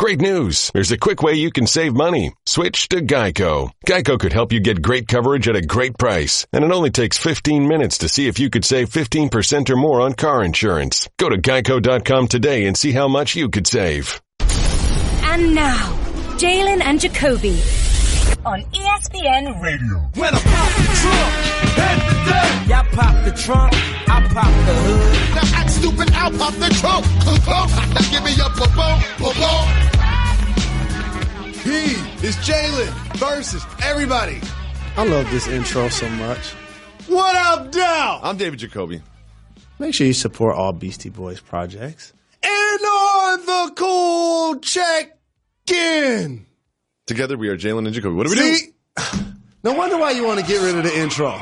Great news! There's a quick way you can save money. Switch to Geico. Geico could help you get great coverage at a great price. And it only takes 15 minutes to see if you could save 15% or more on car insurance. Go to geico.com today and see how much you could save. And now, Jalen and Jacoby on ESPN Radio. When I pop the trunk, head the deck. Y'all pop the trunk, I pop the hood. Now act stupid, I'll pop the trunk. Now give me a boom. He is Jalen versus everybody. I love this intro so much. What up, Dow? I'm David Jacoby. Make sure you support all Beastie Boys projects. And on the cool check-in. Together we are Jalen and Jacoby. What do we do? No wonder why you want to get rid of the intro.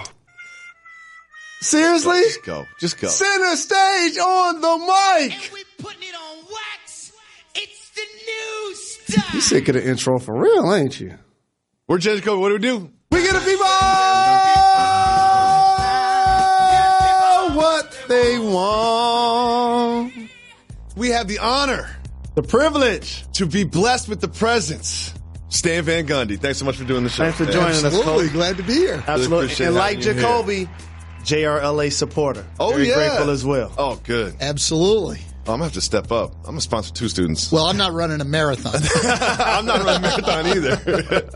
Seriously? Just go. Center stage on the mic. And we putting it on wax. It's the new stuff. You sick of the intro for real, ain't you? We're Jalen and Jacoby. What do we do? We get the people what they want. We have the honor, the privilege to be blessed with the presence. Stan Van Gundy, thanks so much for doing the show. Thanks for joining us. Absolutely, glad to be here. Absolutely. Really and like Jacoby, JRLA supporter. Oh, Very yeah. grateful as well. Oh, good. Absolutely. I'm going to have to step up. I'm going to sponsor 2 students. Well, I'm not running a marathon. I'm not running a marathon either.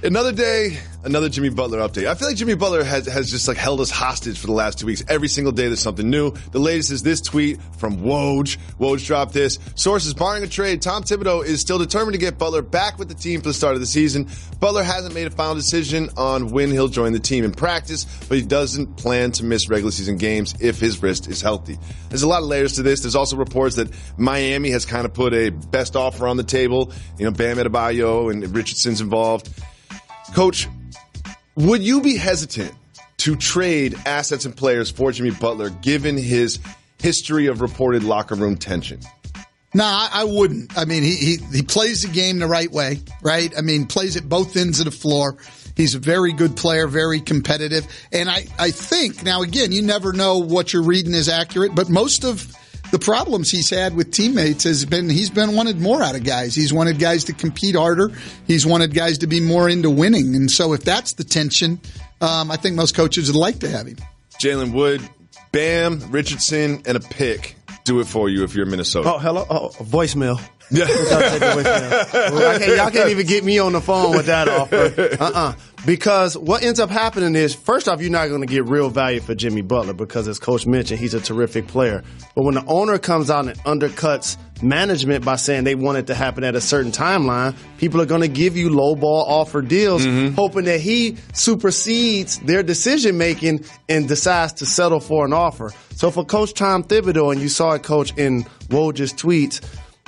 Another day, another Jimmy Butler update. I feel like Jimmy Butler has just like held us hostage for the last 2 weeks. Every single day there's something new. The latest is this tweet from Woj. Woj dropped this. Sources, barring a trade, Tom Thibodeau is still determined to get Butler back with the team for the start of the season. Butler hasn't made a final decision on when he'll join the team in practice, but he doesn't plan to miss regular season games if his wrist is healthy. There's a lot of layers to this. There's also reports that Miami has kind of put a best offer on the table. You know, Bam Adebayo and Richardson's involved. Coach, would you be hesitant to trade assets and players for Jimmy Butler given his history of reported locker room tension? No, I wouldn't. I mean, he plays the game the right way, right? I mean, plays at both ends of the floor. He's a very good player, very competitive. And I think, now again, you never know what you're reading is accurate, but most of the problems he's had with teammates he's been wanted more out of guys. He's wanted guys to compete harder. He's wanted guys to be more into winning. And so if that's the tension, I think most coaches would like to have him. Jalen, would Bam, Richardson, and a pick do it for you if you're Minnesota? Oh, hello. Oh, voicemail. Yeah. Y'all can't even get me on the phone with that offer. Because what ends up happening is, first off, you're not going to get real value for Jimmy Butler because, as Coach mentioned, he's a terrific player. But when the owner comes out and undercuts management by saying they want it to happen at a certain timeline, people are going to give you lowball offer deals, hoping that he supersedes their decision-making and decides to settle for an offer. So for Coach Tom Thibodeau, and you saw it, Coach, in Woj's tweets,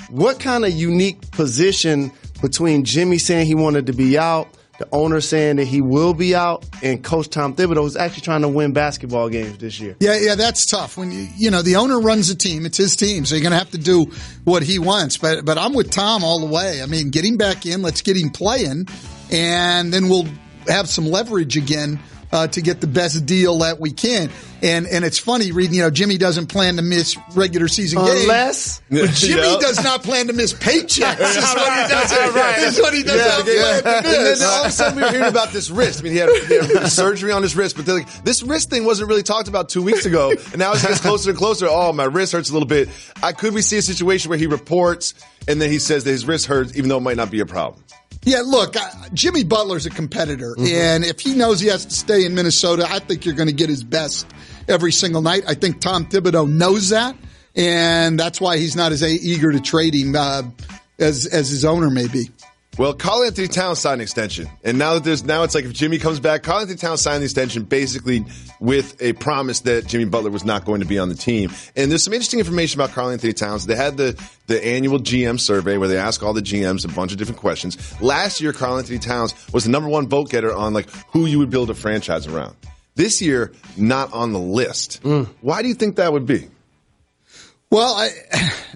what kind of unique position between Jimmy saying he wanted to be out, the owner saying that he will be out, and Coach Tom Thibodeau is actually trying to win basketball games this year? Yeah, that's tough. When you know the owner runs the team, it's his team, so you're going to have to do what he wants. But I'm with Tom all the way. I mean, get him back in, let's get him playing, and then we'll have some leverage again to get the best deal that we can. And it's funny reading, Jimmy doesn't plan to miss regular season games. But Jimmy does not plan to miss paychecks. That's what he doesn't plan to miss. And then all of a sudden we were hearing about this wrist. I mean, he had surgery on his wrist, but this wrist thing wasn't really talked about 2 weeks ago. And now as it gets closer and closer, my wrist hurts a little bit. Could we see a situation where he reports and then he says that his wrist hurts even though it might not be a problem? Yeah, look, Jimmy Butler's a competitor, and if he knows he has to stay in Minnesota, I think you're going to get his best every single night. I think Tom Thibodeau knows that, and that's why he's not as eager to trade him as his owner may be. Well, Karl-Anthony Towns signed an extension. And now it's like if Jimmy comes back, Karl-Anthony Towns signed the extension basically with a promise that Jimmy Butler was not going to be on the team. And there's some interesting information about Karl-Anthony Towns. They had the annual GM survey where they ask all the GMs a bunch of different questions. Last year, Karl-Anthony Towns was the number one vote getter on like who you would build a franchise around. This year, not on the list. Why do you think that would be? Well,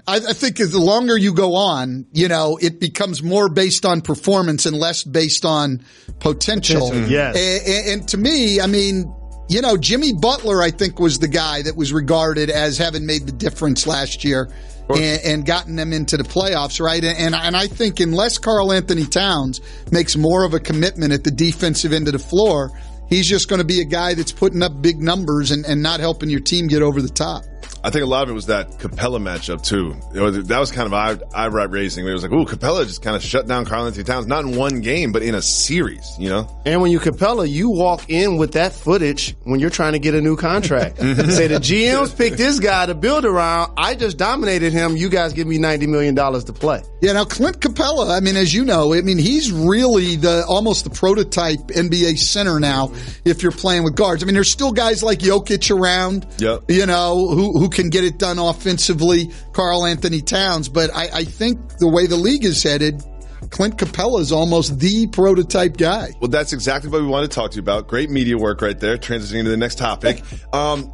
I think as the longer you go on, it becomes more based on performance and less based on potential. Yes. And to me, I mean, Jimmy Butler, I think, was the guy that was regarded as having made the difference last year and gotten them into the playoffs, right? And I think unless Karl Anthony Towns makes more of a commitment at the defensive end of the floor, he's just going to be a guy that's putting up big numbers and not helping your team get over the top. I think a lot of it was that Capella matchup, too. That was kind of eyebrow raising. It was like, ooh, Capella just kind of shut down Karl Anthony Towns, not in one game, but in a series, And when you Capella, you walk in with that footage when you're trying to get a new contract. Say, the GMs picked this guy to build around. I just dominated him. You guys give me $90 million to play. Yeah, now Clint Capella, as you know, he's really almost the prototype NBA center now if you're playing with guards. There's still guys like Jokic around, who can get it done offensively, Karl Anthony Towns. But I think the way the league is headed, Clint Capella is almost the prototype guy. Well, that's exactly what we want to talk to you about. Great media work right there, transitioning to the next topic.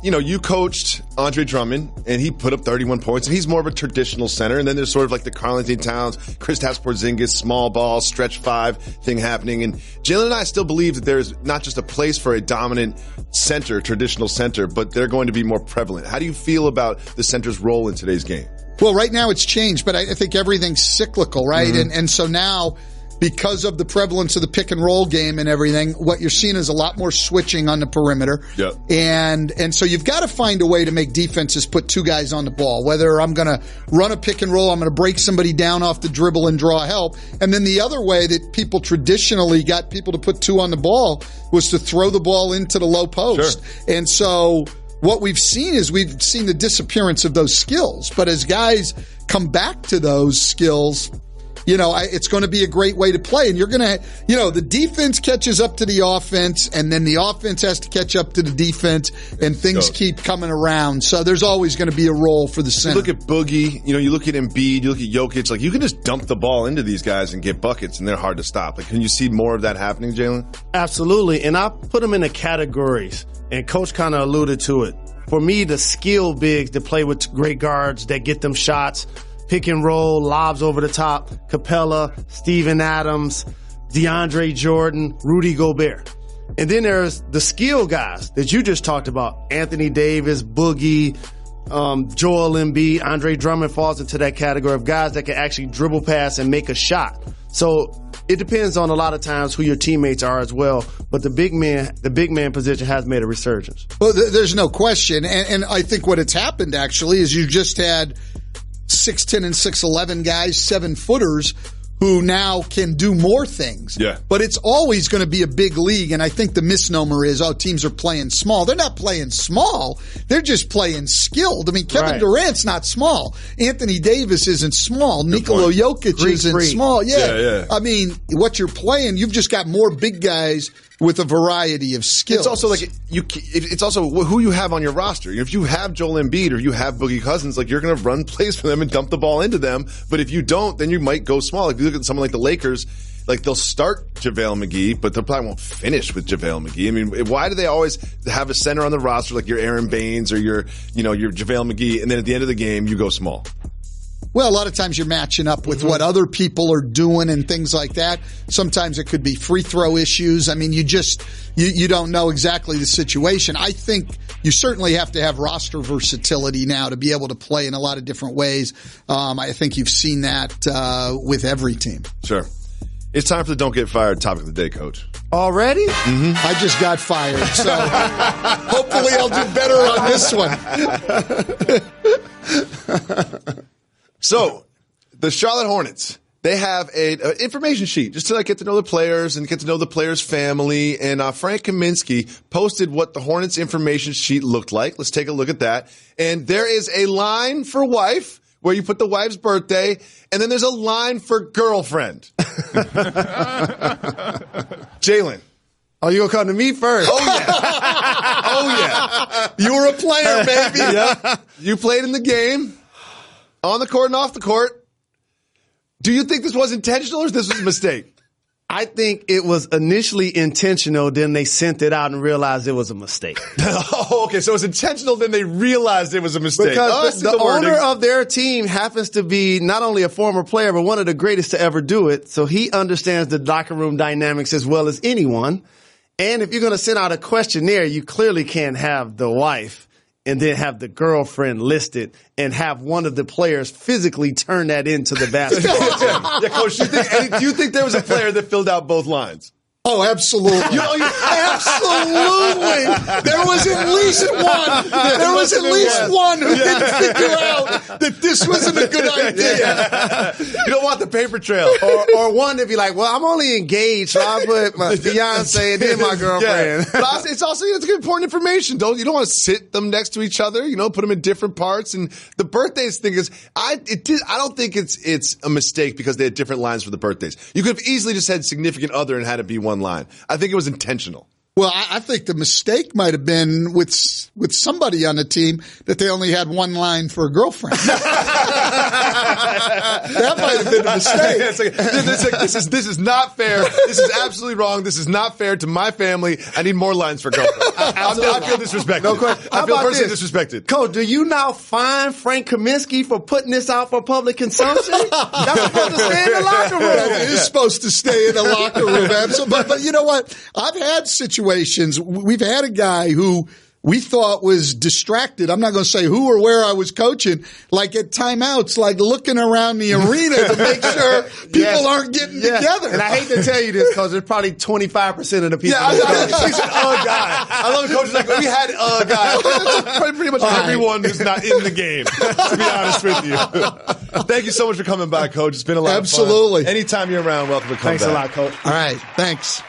You coached Andre Drummond, and he put up 31 points, and he's more of a traditional center. And then there's sort of like the Karl Anthony Towns, Kristaps Porzingis, small ball, stretch five thing happening. And Jalen and I still believe that there's not just a place for a dominant center, traditional center, but they're going to be more prevalent. How do you feel about the center's role in today's game? Well, right now it's changed, but I think everything's cyclical, right? Mm-hmm. And so now, because of the prevalence of the pick and roll game and everything, what you're seeing is a lot more switching on the perimeter. Yep. And so you've got to find a way to make defenses put two guys on the ball. Whether I'm going to run a pick and roll, I'm going to break somebody down off the dribble and draw help. And then the other way that people traditionally got people to put two on the ball was to throw the ball into the low post. Sure. And so what we've seen is we've seen the disappearance of those skills. But as guys come back to those skills, it's going to be a great way to play. And you're going to, the defense catches up to the offense, and then the offense has to catch up to the defense, and things keep coming around. So there's always going to be a role for the center. You look at Boogie, you look at Embiid, you look at Jokic, like you can just dump the ball into these guys and get buckets, and they're hard to stop. Like, can you see more of that happening, Jalen? Absolutely. And I put them into categories, and Coach kind of alluded to it. For me, the skill bigs that play with great guards that get them shots, pick and roll, lobs over the top, Capella, Steven Adams, DeAndre Jordan, Rudy Gobert. And then there's the skill guys that you just talked about, Anthony Davis, Boogie, Joel Embiid, Andre Drummond falls into that category of guys that can actually dribble pass and make a shot. So it depends on a lot of times who your teammates are as well. But the big man position has made a resurgence. Well, there's no question. And I think what it's happened actually is you just had 6'10" and 6'11" guys, 7-footers, who now can do more things. Yeah. But it's always going to be a big league, and I think the misnomer is, teams are playing small. They're not playing small. They're just playing skilled. Kevin Durant's not small. Anthony Davis isn't small. Nikola Jokic isn't small. Yeah. What you're playing, you've just got more big guys with a variety of skills. It's also it's also who you have on your roster. If you have Joel Embiid or you have Boogie Cousins, you're going to run plays for them and dump the ball into them. But if you don't, then you might go small. If you look at someone like the Lakers, they'll start JaVale McGee, but they probably won't finish with JaVale McGee. Why do they always have a center on the roster like your Aaron Baines or your JaVale McGee, and then at the end of the game you go small? Well, a lot of times you're matching up with what other people are doing and things like that. Sometimes it could be free throw issues. You don't know exactly the situation. I think you certainly have to have roster versatility now to be able to play in a lot of different ways. I think you've seen that with every team. Sure. It's time for the Don't Get Fired topic of the day, Coach. Already? Mm-hmm. I just got fired, so hopefully I'll do better on this one. So, the Charlotte Hornets, they have an information sheet just to get to know the players and get to know the players' family. And Frank Kaminsky posted what the Hornets information sheet looked like. Let's take a look at that. And there is a line for wife where you put the wife's birthday, and then there's a line for girlfriend. Jalen. Oh, you gonna come to me first? Oh, yeah. Oh, yeah. You were a player, baby. Yeah. You played in the game. On the court and off the court. Do you think this was intentional or this was a mistake? I think it was initially intentional, then they sent it out and realized it was a mistake. Oh, okay. So it was intentional, then they realized it was a mistake. Because the owner of their team happens to be not only a former player, but one of the greatest to ever do it. So he understands the locker room dynamics as well as anyone. And if you're going to send out a questionnaire, you clearly can't have the wife and then have the girlfriend listed and have one of the players physically turn that into the basketball team. Yeah, Coach, do you think there was a player that filled out both lines? Oh, absolutely. Absolutely. There was at least one. There was at least one who didn't figure out that this wasn't a good idea. You don't want the paper trail. Or one to be like, well, I'm only engaged, so I put my fiance and then my girlfriend. Yeah. But it's also it's important information. You don't want to sit them next to each other. Put them in different parts. And the birthdays thing is, I don't think it's a mistake because they had different lines for the birthdays. You could have easily just said significant other and had it be one line. I think it was intentional. Well, I think the mistake might have been with somebody on the team that they only had one line for a girlfriend. That might have been a mistake. This is not fair. This is absolutely wrong. This is not fair to my family. I need more lines for girlfriend. I feel disrespected. No question. I feel personally disrespected. Coach, do you now fine Frank Kaminsky for putting this out for public consumption? That's supposed to stay in the locker room. It is supposed to stay in the locker room. Absolutely. But you know what? I've had situations. We've had a guy who we thought was distracted. I'm not going to say who or where I was coaching, like at timeouts, like looking around the arena to make sure people aren't getting together. And I hate to tell you this because there's probably 25% of the people. Yeah, he said, guy. I love the coaches like, we had a guy. That's pretty much everyone who's not in the game, to be honest with you. Thank you so much for coming by, Coach. It's been a lot of fun. Absolutely. Anytime you're around, welcome to come Thanks back. a lot, Coach. All right. Thanks.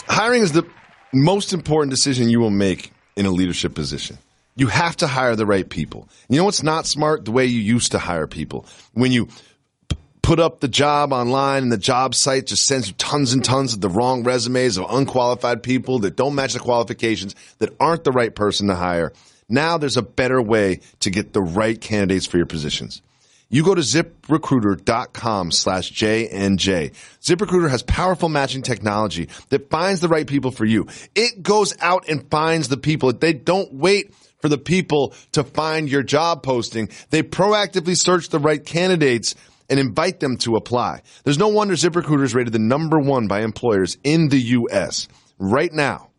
Hiring is the most important decision you will make in a leadership position. You have to hire the right people. You know what's not smart? The way you used to hire people. When you put up the job online and the job site just sends you tons and tons of the wrong resumes of unqualified people that don't match the qualifications, that aren't the right person to hire. Now there's a better way to get the right candidates for your positions. You go to ZipRecruiter.com/JNJ. ZipRecruiter has powerful matching technology that finds the right people for you. It goes out and finds the people. They don't wait for the people to find your job posting. They proactively search the right candidates and invite them to apply. There's no wonder ZipRecruiter is rated the #1 by employers in the U.S. Right now,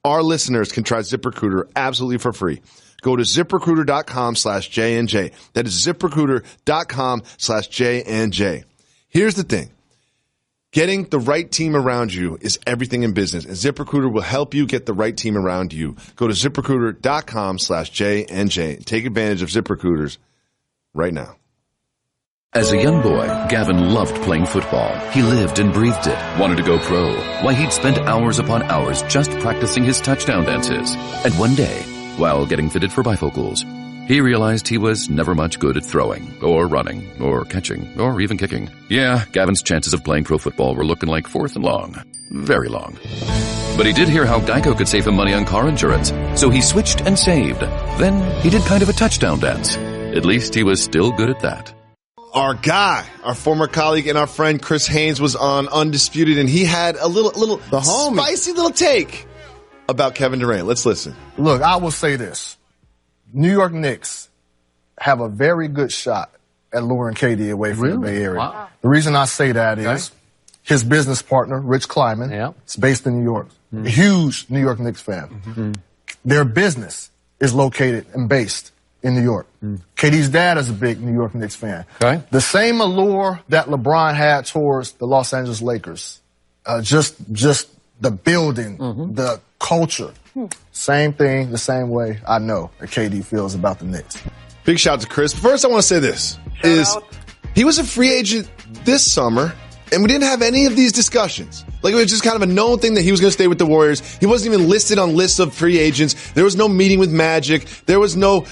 our listeners can try ZipRecruiter absolutely for free. Go to ZipRecruiter.com/JNJ. That is ZipRecruiter.com/JNJ. Here's the thing. Getting the right team around you is everything in business, and ZipRecruiter will help you get the right team around you. Go to ZipRecruiter.com/JNJ. Take advantage of ZipRecruiters right now. As a young boy, Gavin loved playing football. He lived and breathed it, wanted to go pro. Why, he'd spend hours upon hours just practicing his touchdown dances. And one day, while getting fitted for bifocals, he realized he was never much good at throwing, or running, or catching, or even kicking. Yeah, Gavin's chances of playing pro football were looking like 4th and long. Very long. But he did hear how Geico could save him money on car insurance, so he switched and saved. Then he did kind of a touchdown dance. At least he was still good at that. Our guy, our former colleague and our friend Chris Haynes was on Undisputed, and he had a little spicy little take about Kevin Durant. Let's listen. Look, I will say this. New York Knicks have a very good shot at luring KD away from the Bay Area. Wow. The reason I say that is his business partner, Rich Kleiman, is based in New York. A huge New York Knicks fan. Their business is located and based in New York. KD's dad is a big New York Knicks fan. The same allure that LeBron had towards the Los Angeles Lakers. Just the building, the culture. Same thing, the same way I know that KD feels about the Knicks. Big shout out to Chris. First, I want to say this. He was a free agent this summer, and we didn't have any of these discussions. Like, it was just kind of a known thing that he was going to stay with the Warriors. He wasn't even listed on lists of free agents. There was no meeting with Magic. There was none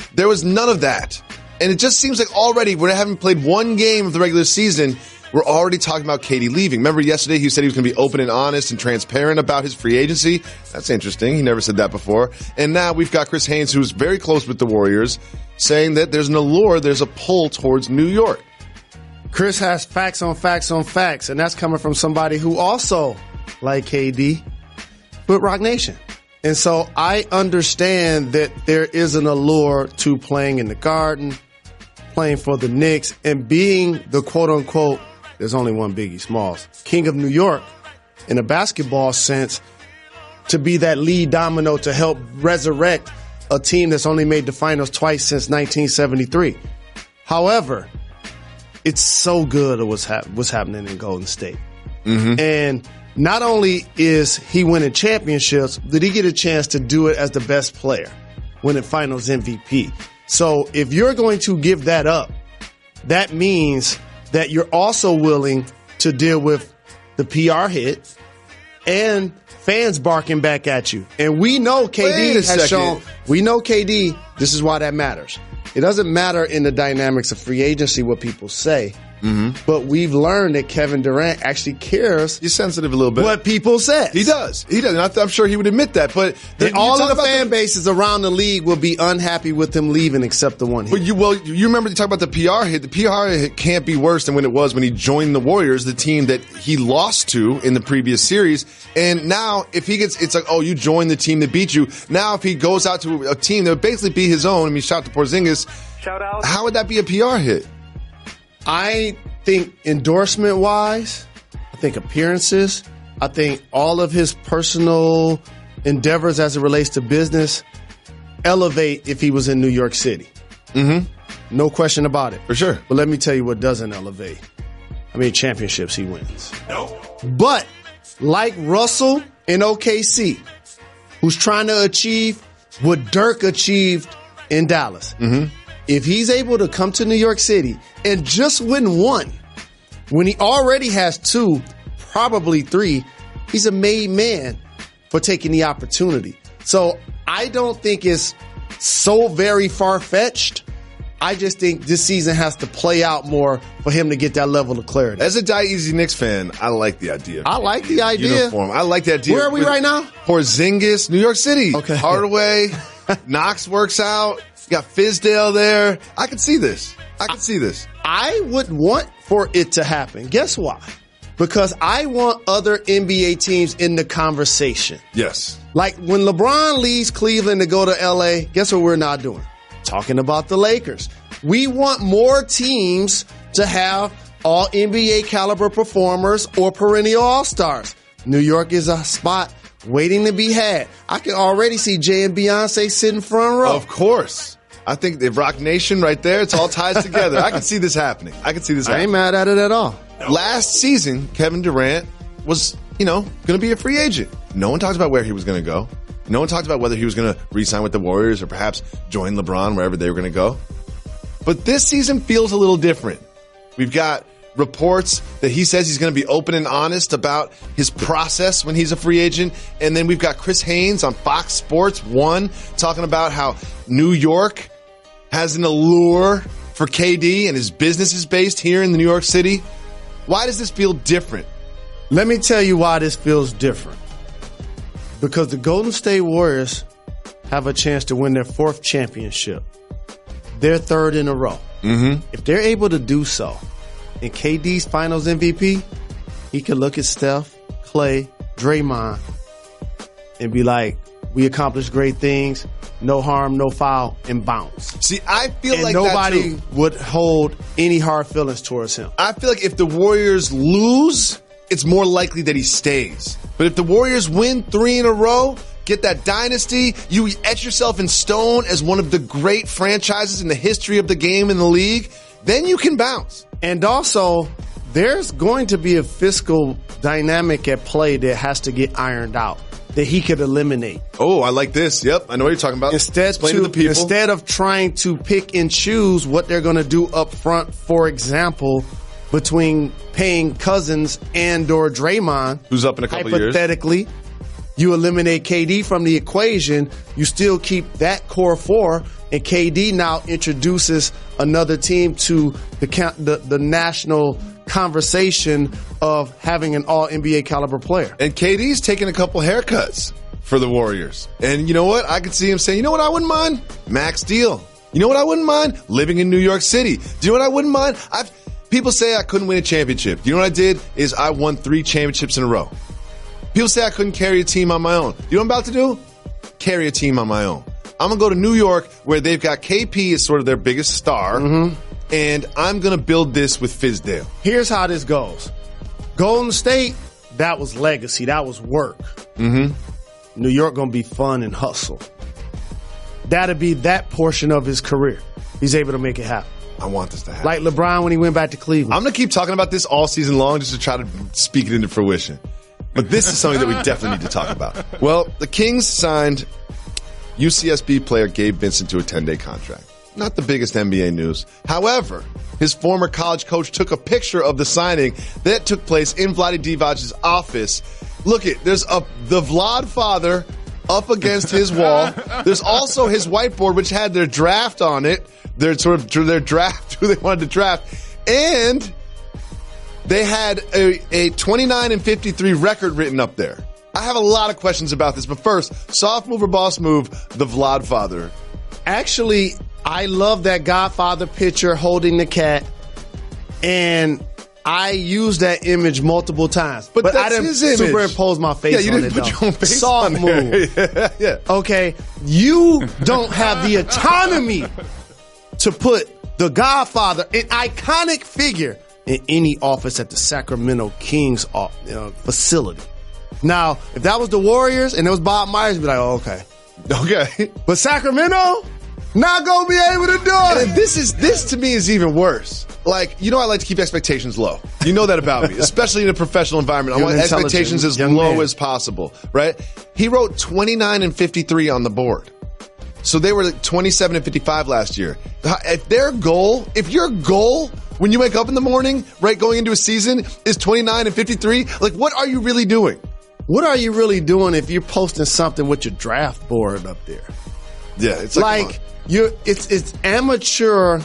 of that. And it just seems like already, we haven't played one game of the regular season, we're already talking about KD leaving. Remember yesterday he said he was going to be open and honest and transparent about his free agency? That's interesting. He never said that before. And now we've got Chris Haynes, who's very close with the Warriors, saying that there's an allure, there's a pull towards New York. Chris has facts on facts on facts, and that's coming from somebody who also, like KD, with Rock Nation. And so I understand that there is an allure to playing in the Garden, playing for the Knicks, and being the quote-unquote, there's only one Biggie Smalls, King of New York in a basketball sense, to be that lead domino to help resurrect a team that's only made the finals twice since 1973. However, it's so good at what's happening in Golden State. Mm-hmm. And not only is he winning championships, did he get a chance to do it as the best player, winning finals MVP. So if you're going to give that up, that means that you're also willing to deal with the PR hit and fans barking back at you. And we know KD has shown, this is why that matters. It doesn't matter in the dynamics of free agency what people say. Mm-hmm. But we've learned that Kevin Durant actually cares. He's sensitive a little bit. What people say. He does. And I'm sure he would admit that. But all of the fan bases around the league will be unhappy with him leaving except the one hit. But you remember you talk about the PR hit. The PR hit can't be worse than when it was when he joined the Warriors, the team that he lost to in the previous series. And now if he gets, it's like, oh, you joined the team that beat you. Now if he goes out to a team that would basically be his own, I mean, shout out to Porzingis. Shout out. How would that be a PR hit? I think endorsement-wise, I think appearances, I think all of his personal endeavors as it relates to business elevate if he was in New York City. Mm-hmm. No question about it. For sure. But let me tell you what doesn't elevate. I mean, championships he wins. No. But like Russell in OKC, who's trying to achieve what Dirk achieved in Dallas. Mm-hmm. If he's able to come to New York City and just win one, when he already has two, probably three, he's a made man for taking the opportunity. So I don't think it's so very far-fetched. I just think this season has to play out more for him to get that level of clarity. As a Die Easy Knicks fan, I like the idea. I like the idea. Uniform. I like the idea. Where are we right now? Porzingis, New York City. Okay. Hardaway, Knox works out. You got Fizdale there. I could see this. I would want for it to happen. Guess why? Because I want other NBA teams in the conversation. Yes. Like when LeBron leaves Cleveland to go to LA, guess what we're not doing? Talking about the Lakers. We want more teams to have all NBA caliber performers or perennial all-stars. New York is a spot waiting to be had. I can already see Jay and Beyonce sitting front row. Of course. I think the Rock Nation right there, it's all ties together. I can see this happening. I ain't mad at it at all. Last season, Kevin Durant was, going to be a free agent. No one talked about where he was going to go. No one talked about whether he was going to re-sign with the Warriors or perhaps join LeBron wherever they were going to go. But this season feels a little different. We've got reports that he says he's going to be open and honest about his process when he's a free agent. And then we've got Chris Haynes on Fox Sports 1 talking about how New York has an allure for KD and his business is based here in New York City. Why does this feel different? Let me tell you why this feels different. Because the Golden State Warriors have a chance to win their fourth championship. Their third in a row. Mm-hmm. If they're able to do so, and KD's finals MVP, he could look at Steph, Clay, Draymond, and be like, we accomplished great things, no harm, no foul, and bounce. See, I feel and like nobody would hold any hard feelings towards him. I feel like if the Warriors lose, it's more likely that he stays. But if the Warriors win 3 in a row, get that dynasty, you etch yourself in stone as one of the great franchises in the history of the game in the league, then you can bounce. And also, there's going to be a fiscal dynamic at play that has to get ironed out, that he could eliminate. Oh, I like this. Yep, I know what you're talking about. Instead of trying to pick and choose what they're going to do up front, for example, between paying Cousins and or Draymond, who's up in a couple of years. Hypothetically, you eliminate KD from the equation, you still keep that core four, and KD now introduces another team to the national conversation of having an all-NBA caliber player. And KD's taking a couple haircuts for the Warriors. And you know what? I could see him saying, you know what I wouldn't mind? Max deal. You know what I wouldn't mind? Living in New York City. Do you know what I wouldn't mind? People say I couldn't win a championship. You know what I did? Is I won 3 championships in a row. People say I couldn't carry a team on my own. You know what I'm about to do? Carry a team on my own. I'm going to go to New York where they've got KP as sort of their biggest star. Mm-hmm. And I'm going to build this with Fizdale. Here's how this goes. Golden State, that was legacy. That was work. Mm-hmm. New York going to be fun and hustle. That'll be that portion of his career. He's able to make it happen. I want this to happen. Like LeBron when he went back to Cleveland. I'm going to keep talking about this all season long just to try to speak it into fruition. But this is something that we definitely need to talk about. Well, the Kings signed UCSB player Gabe Vincent to a 10-day contract. Not the biggest NBA news. However, his former college coach took a picture of the signing that took place in Vlade Divac's office. Look there's the Vlad father up against his wall. There's also his whiteboard, which had their draft on it. Their draft, who they wanted to draft. And they had a 29-53 record written up there. I have a lot of questions about this, but first, soft move or boss move, the Vlad father. Actually, I love that Godfather picture holding the cat, and I used that image multiple times. But I didn't superimpose my face on it. Yeah, you didn't put your own face soft on there. move. Yeah. Okay, you don't have the autonomy to put the Godfather, an iconic figure, in any office at the Sacramento Kings facility. Now, if that was the Warriors and it was Bob Myers, you'd be like, oh, okay. Okay. But Sacramento, not going to be able to do it. And this to me is even worse. Like, I like to keep expectations low. You know that about me, especially in a professional environment. I want expectations as low as possible, right? He wrote 29-53 on the board. So they were 27-55 last year. If your goal when you wake up in the morning, right, going into a season is 29-53, like what are you really doing? What are you really doing if you're posting something with your draft board up there? Yeah, it's like it's amateur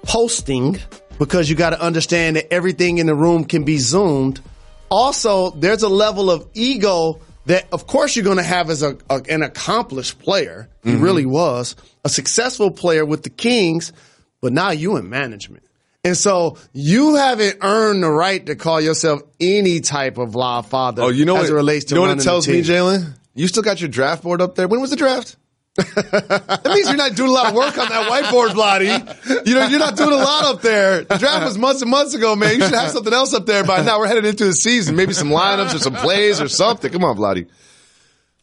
posting because you got to understand that everything in the room can be zoomed. Also, there's a level of ego that, of course, you're going to have as an accomplished player. He really was a successful player with the Kings, but now you in management. And so you haven't earned the right to call yourself any type of Vlad father as it relates to what it tells me, Jalen? You still got your draft board up there. When was the draft? That means you're not doing a lot of work on that whiteboard, Vladdy. You're not doing a lot up there. The draft was months and months ago, man. You should have something else up there by now. We're headed into the season. Maybe some lineups or some plays or something. Come on, Vladdy.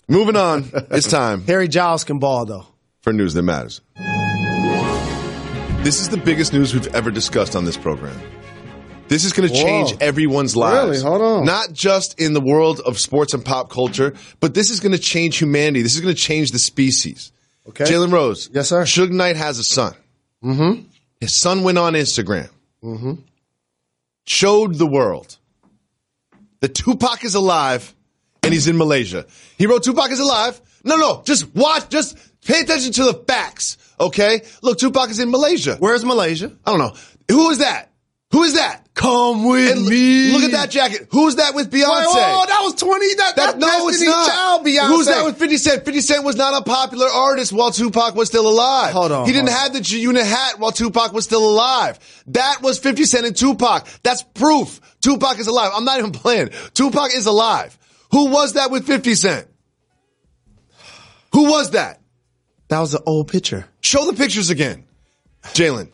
Moving on. It's time. Harry Giles can ball, though. For news that matters. This is the biggest news we've ever discussed on this program. This is going to change everyone's lives. Really? Hold on. Not just in the world of sports and pop culture, but this is going to change humanity. This is going to change the species. Okay. Jalen Rose. Yes, sir. Suge Knight has a son. Mm-hmm. His son went on Instagram. Mm-hmm. Showed the world that Tupac is alive and he's in Malaysia. He wrote Tupac is alive. No. Just watch. Just pay attention to the facts. Okay? Look, Tupac is in Malaysia. Where's Malaysia? I don't know. Who is that? Who is that? Come with me. Look at that jacket. Who's that with Beyonce? Oh, that was 20. That's no, it's not. Child, Beyonce. Who's that with 50 Cent? 50 Cent was not a popular artist while Tupac was still alive. Hold on. He didn't have the G-Unit hat while Tupac was still alive. That was 50 Cent and Tupac. That's proof. Tupac is alive. I'm not even playing. Tupac is alive. Who was that with 50 Cent? Who was that? That was an old picture. Show the pictures again. Jalen.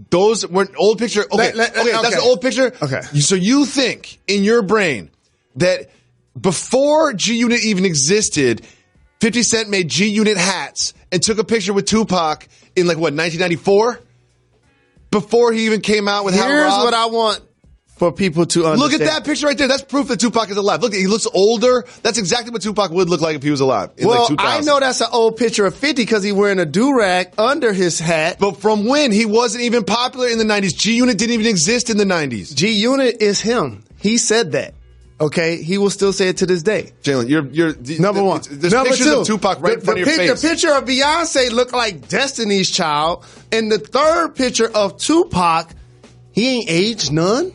Those were an old picture. Okay, that's an old picture. Okay. So you think in your brain that before G-Unit even existed, 50 Cent made G-Unit hats and took a picture with Tupac in 1994? Before he even came out with How to Rob? Here's what I want for people to understand. Look at that picture right there. That's proof that Tupac is alive. Look, he looks older. That's exactly what Tupac would look like if he was alive. I know that's an old picture of 50 because he's wearing a do-rag under his hat. But from when? He wasn't even popular in the 90s. G-Unit didn't even exist in the 90s. G-Unit is him. He said that. Okay? He will still say it to this day. Jalen, you're number one. There's number pictures two, of Tupac right in front of your face. The picture of Beyonce looked like Destiny's Child. And the third picture of Tupac, he ain't aged none.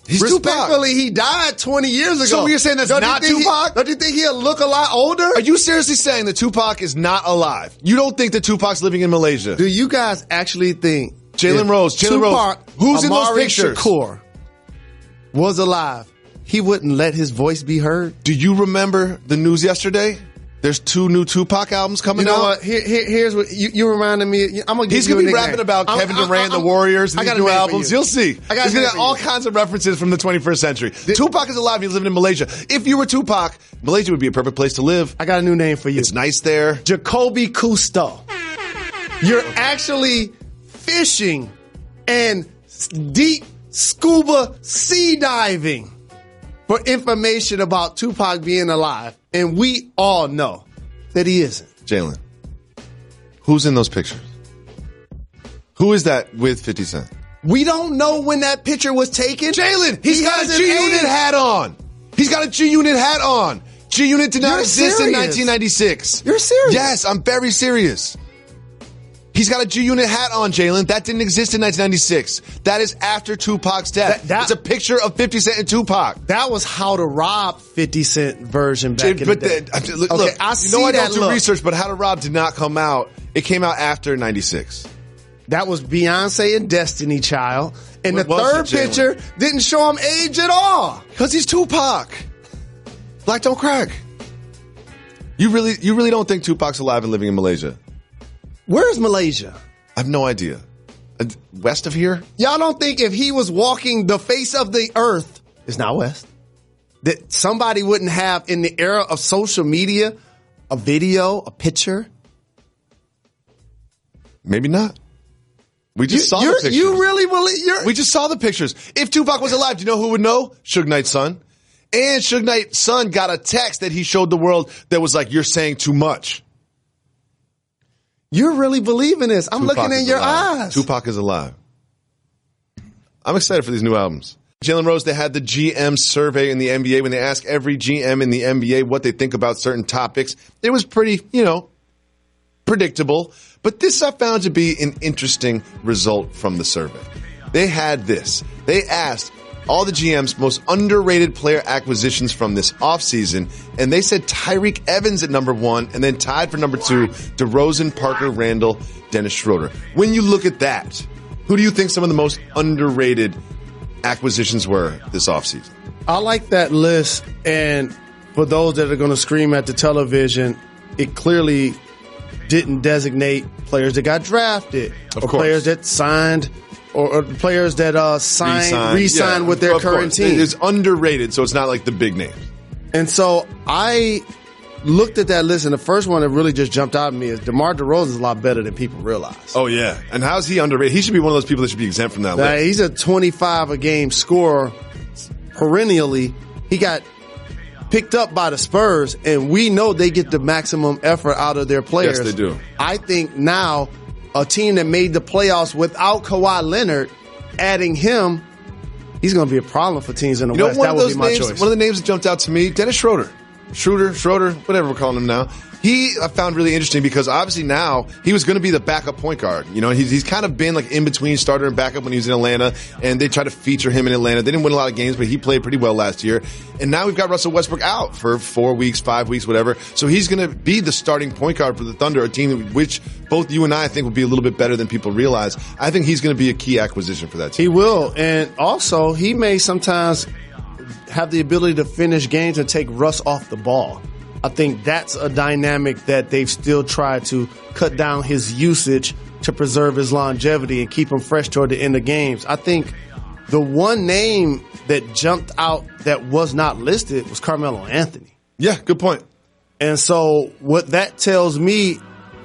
He's Respectfully, Tupac. He died 20 years ago. So you're saying that's not Tupac? Don't you think he'll look a lot older? Are you seriously saying that Tupac is not alive? You don't think that Tupac's living in Malaysia? Do you guys actually think Jalen Rose, who's in those pictures? Shakur was alive. He wouldn't let his voice be heard. Do you remember the news yesterday There's 2 new Tupac albums coming out. You know what? Here's what you reminded me. I'm gonna give He's you going to be a rapping about Kevin Durant, the Warriors, and these new albums. You'll see. He's going to have all kinds of references from the 21st century. Tupac is alive. He's living in Malaysia. If you were Tupac, Malaysia would be a perfect place to live. I got a new name for you. It's nice there. Jacoby Cousteau. You're actually fishing and deep scuba sea diving for information about Tupac being alive. And we all know that he isn't. Jalen, who's in those pictures? Who is that with 50 Cent? We don't know when that picture was taken. Jalen, he's got a G-Unit hat on. He's got a G-Unit hat on. G-Unit did not exist in 1996. You're serious? Yes, I'm very serious. He's got a G-Unit hat on, Jalen. That didn't exist in 1996. That is after Tupac's death. It's a picture of 50 Cent and Tupac. That was How to Rob 50 Cent version back in the day. Look, I don't do research, but How to Rob did not come out. It came out after 96. That was Beyonce and Destiny Child. And the third picture didn't show him age at all. Because he's Tupac. Black don't crack. You really don't think Tupac's alive and living in Malaysia? Where is Malaysia? I have no idea. West of here? Y'all don't think if he was walking the face of the earth, it's not west, that somebody wouldn't have, in the era of social media, a video, a picture? Maybe not. We just saw the pictures. You really believe? We just saw the pictures. If Tupac was alive, do you know who would know? Suge Knight's son. And Suge Knight's son got a text that he showed the world that was like, "You're saying too much." You're really believing this. I'm looking in your eyes. Tupac is alive. I'm excited for these new albums. Jalen Rose, they had the GM survey in the NBA when they asked every GM in the NBA what they think about certain topics. It was pretty, predictable. But this I found to be an interesting result from the survey. They had this. They asked all the GM's most underrated player acquisitions from this offseason, and they said Tyreek Evans at number 1, and then tied for number 2, DeRozan, Parker, Randall, Dennis Schroeder. When you look at that, who do you think some of the most underrated acquisitions were this offseason? I like that list, and for those that are going to scream at the television, it clearly didn't designate players that got drafted or players that signed or players that re-signed with their current team. It's underrated, so it's not like the big names. And so I looked at that list, and the first one that really just jumped out at me is DeMar DeRozan is a lot better than people realize. Oh, yeah. And how's he underrated? He should be one of those people that should be exempt from that list. He's a 25-a-game scorer perennially. He got picked up by the Spurs, and we know they get the maximum effort out of their players. Yes, they do. I think now a team that made the playoffs without Kawhi Leonard, adding him, he's going to be a problem for teams in the West. That would be my choice. One of the names that jumped out to me, Dennis Schroeder. Schroeder, whatever we're calling him now. I found really interesting because obviously now he was going to be the backup point guard. He's kind of been like in between starter and backup when he was in Atlanta, and they tried to feature him in Atlanta. They didn't win a lot of games, but he played pretty well last year. And now we've got Russell Westbrook out for 4 weeks, 5 weeks, whatever. So he's going to be the starting point guard for the Thunder, a team which both you and I think would be a little bit better than people realize. I think he's going to be a key acquisition for that team. He will. And also, he may sometimes have the ability to finish games and take Russ off the ball. I think that's a dynamic that they've still tried to cut down his usage to preserve his longevity and keep him fresh toward the end of games. I think the one name that jumped out that was not listed was Carmelo Anthony. Yeah, good point. And so what that tells me,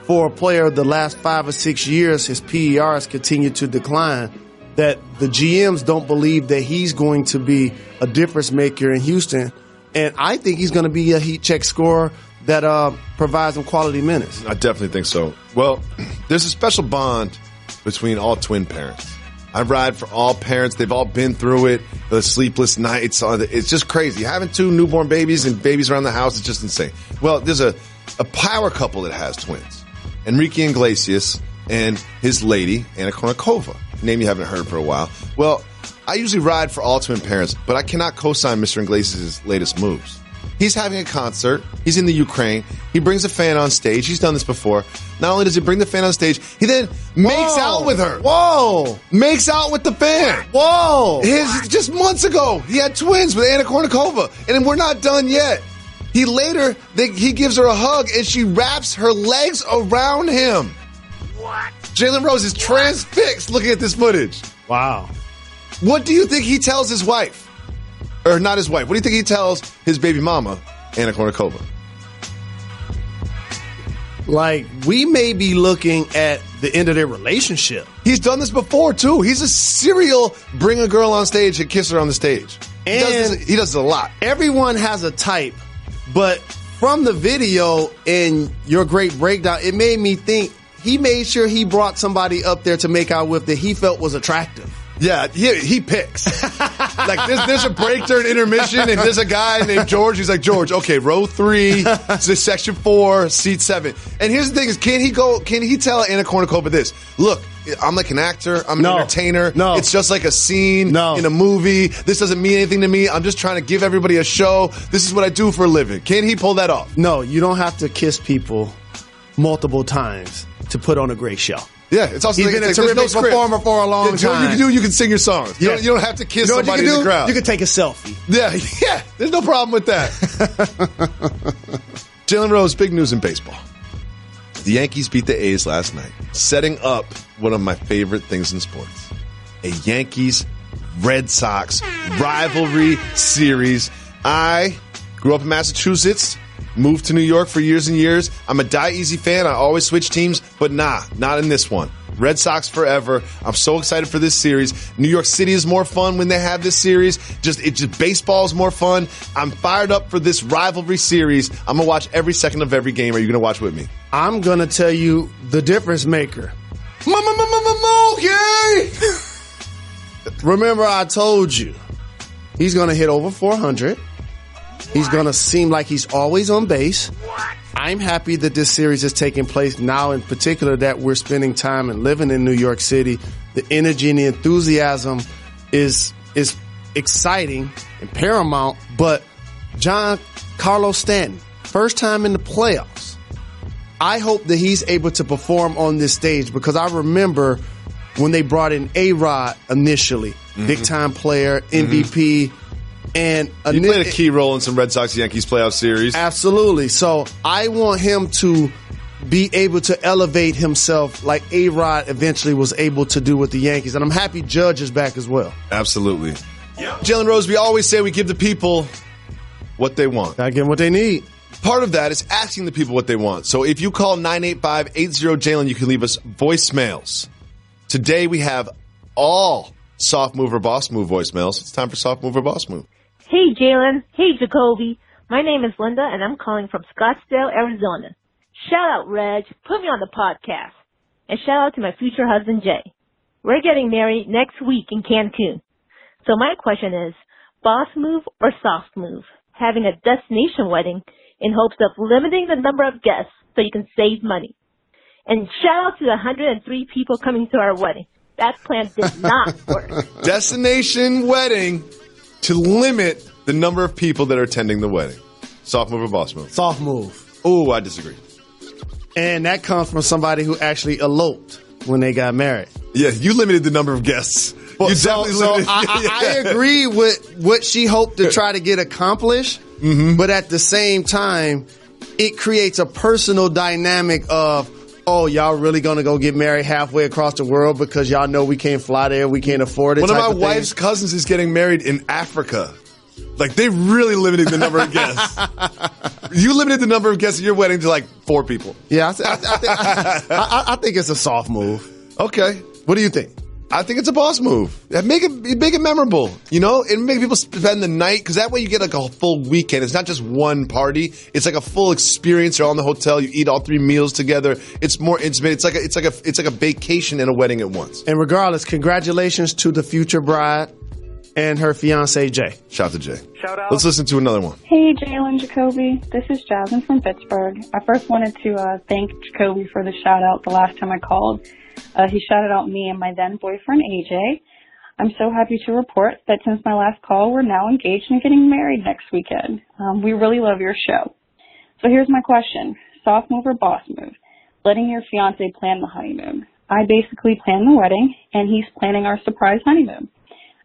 for a player of the last 5 or 6 years, his PER has continued to decline, that the GMs don't believe that he's going to be a difference maker in Houston. And I think he's going to be a heat check scorer that provides them quality minutes. I definitely think so. Well, there's a special bond between all twin parents. I ride for all parents. They've all been through it. The sleepless nights. It's just crazy. Having 2 newborn babies and babies around the house is just insane. Well, there's a power couple that has twins. Enrique Iglesias and his lady, Anna Kournikova. Name you haven't heard for a while. Well, I usually ride for all twin parents, but I cannot co-sign Mr. Iglesias' latest moves. He's having a concert. He's in the Ukraine. He brings a fan on stage. He's done this before. Not only does he bring the fan on stage, he then makes out with her. Whoa. Makes out with the fan. Whoa. Just months ago, he had twins with Anna Kournikova, and we're not done yet. He gives her a hug, and she wraps her legs around him. What? Jalen Rose is transfixed looking at this footage. Wow. What do you think he tells his wife? Or not his wife. What do you think he tells his baby mama, Anna Kournikova? Like, we may be looking at the end of their relationship. He's done this before, too. He's a serial bring a girl on stage and kiss her on the stage. And he does this a lot. Everyone has a type, but from the video and your great breakdown, it made me think he made sure he brought somebody up there to make out with that he felt was attractive. Yeah, he picks. Like, there's a break during intermission, and there's a guy named George. He's like, George, okay, row 3, section 4, seat 7. And here's the thing is, can he tell Anna Kournikova this? Look, I'm like an actor. I'm an entertainer. No. It's just like a scene in a movie. This doesn't mean anything to me. I'm just trying to give everybody a show. This is what I do for a living. Can he pull that off? No, you don't have to kiss people multiple times to put on a great show. Yeah, it's also he's been a terrific performer for a long time. You can sing your songs. You don't have to kiss somebody in the crowd. You can take a selfie. Yeah, there's no problem with that. Jalen Rose, big news in baseball. The Yankees beat the A's last night, setting up one of my favorite things in sports. A Yankees-Red Sox rivalry series. I grew up in Massachusetts, moved to New York for years and years. I'm a Die Easy fan. I always switch teams, but not in this one. Red Sox forever. I'm so excited for this series. New York City is more fun when they have this series. Baseball is more fun. I'm fired up for this rivalry series. I'm going to watch every second of every game. Are you going to watch with me? I'm going to tell you the difference maker. Okay. Remember, I told you he's going to hit over 400. He's going to seem like he's always on base. I'm happy that this series is taking place now, in particular that we're spending time and living in New York City. The energy and the enthusiasm is exciting and paramount. But Giancarlo Stanton, first time in the playoffs. I hope that he's able to perform on this stage, because I remember when they brought in A-Rod initially, big-time player, MVP, and he played a key role in some Red Sox-Yankees playoff series. Absolutely. So I want him to be able to elevate himself like A-Rod eventually was able to do with the Yankees. And I'm happy Judge is back as well. Absolutely. Jalen Rose, we always say we give the people what they want. I give them what they need. Part of that is asking the people what they want. So if you call 985-80-JALEN, you can leave us voicemails. Today we have all Soft Move or Boss Move voicemails. It's time for Soft Move or Boss Move. Hey, Jalen. Hey, Jacoby. My name is Linda, and I'm calling from Scottsdale, Arizona. Shout out, Reg. Put me on the podcast. And shout out to my future husband, Jay. We're getting married next week in Cancun. So my question is, boss move or soft move? Having a destination wedding in hopes of limiting the number of guests so you can save money. And shout out to the 103 people coming to our wedding. That plan did not work. Destination wedding to limit the number of people that are attending the wedding. Soft move or boss move? Soft move. Oh, I disagree. And that comes from somebody who actually eloped when they got married. Yeah, you limited the number of guests. You definitely limited. I agree with what she hoped to try to get accomplished, but at the same time, it creates a personal dynamic of, oh, y'all really going to go get married halfway across the world because y'all know we can't fly there, we can't afford it. One of my wife's cousins is getting married in Africa. Like, they really limited the number of guests. You limited the number of guests at your wedding to like 4 people. Yeah, I think it's a soft move. Okay. What do you think? I think it's a boss move. Make it memorable, you know, and make people spend the night, because that way you get like a full weekend. It's not just one party; it's like a full experience. You're on the hotel, you eat all 3 meals together. It's more intimate. It's like a vacation and a wedding at once. And regardless, congratulations to the future bride and her fiance Jay. Shout out to Jay. Shout out. Let's listen to another one. Hey, Jalen, Jacoby. This is Jasmine from Pittsburgh. I first wanted to thank Jacoby for the shout out the last time I called. He shouted out me and my then boyfriend, AJ. I'm so happy to report that since my last call, we're now engaged and getting married next weekend. We really love your show. So here's my question. Soft move or boss move? Letting your fiance plan the honeymoon. I basically plan the wedding, and he's planning our surprise honeymoon.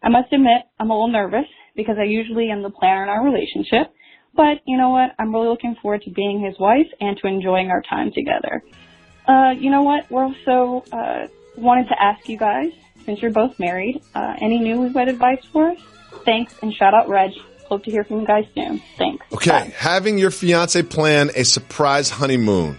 I must admit, I'm a little nervous because I usually am the planner in our relationship, But you know what? I'm really looking forward to being his wife and to enjoying our time together. You know what? We're also wanted to ask you guys, since you're both married, any newlywed advice for us? Thanks, and shout out Reg. Hope to hear from you guys soon. Thanks. Okay, Bye. having your fiance plan a surprise honeymoon,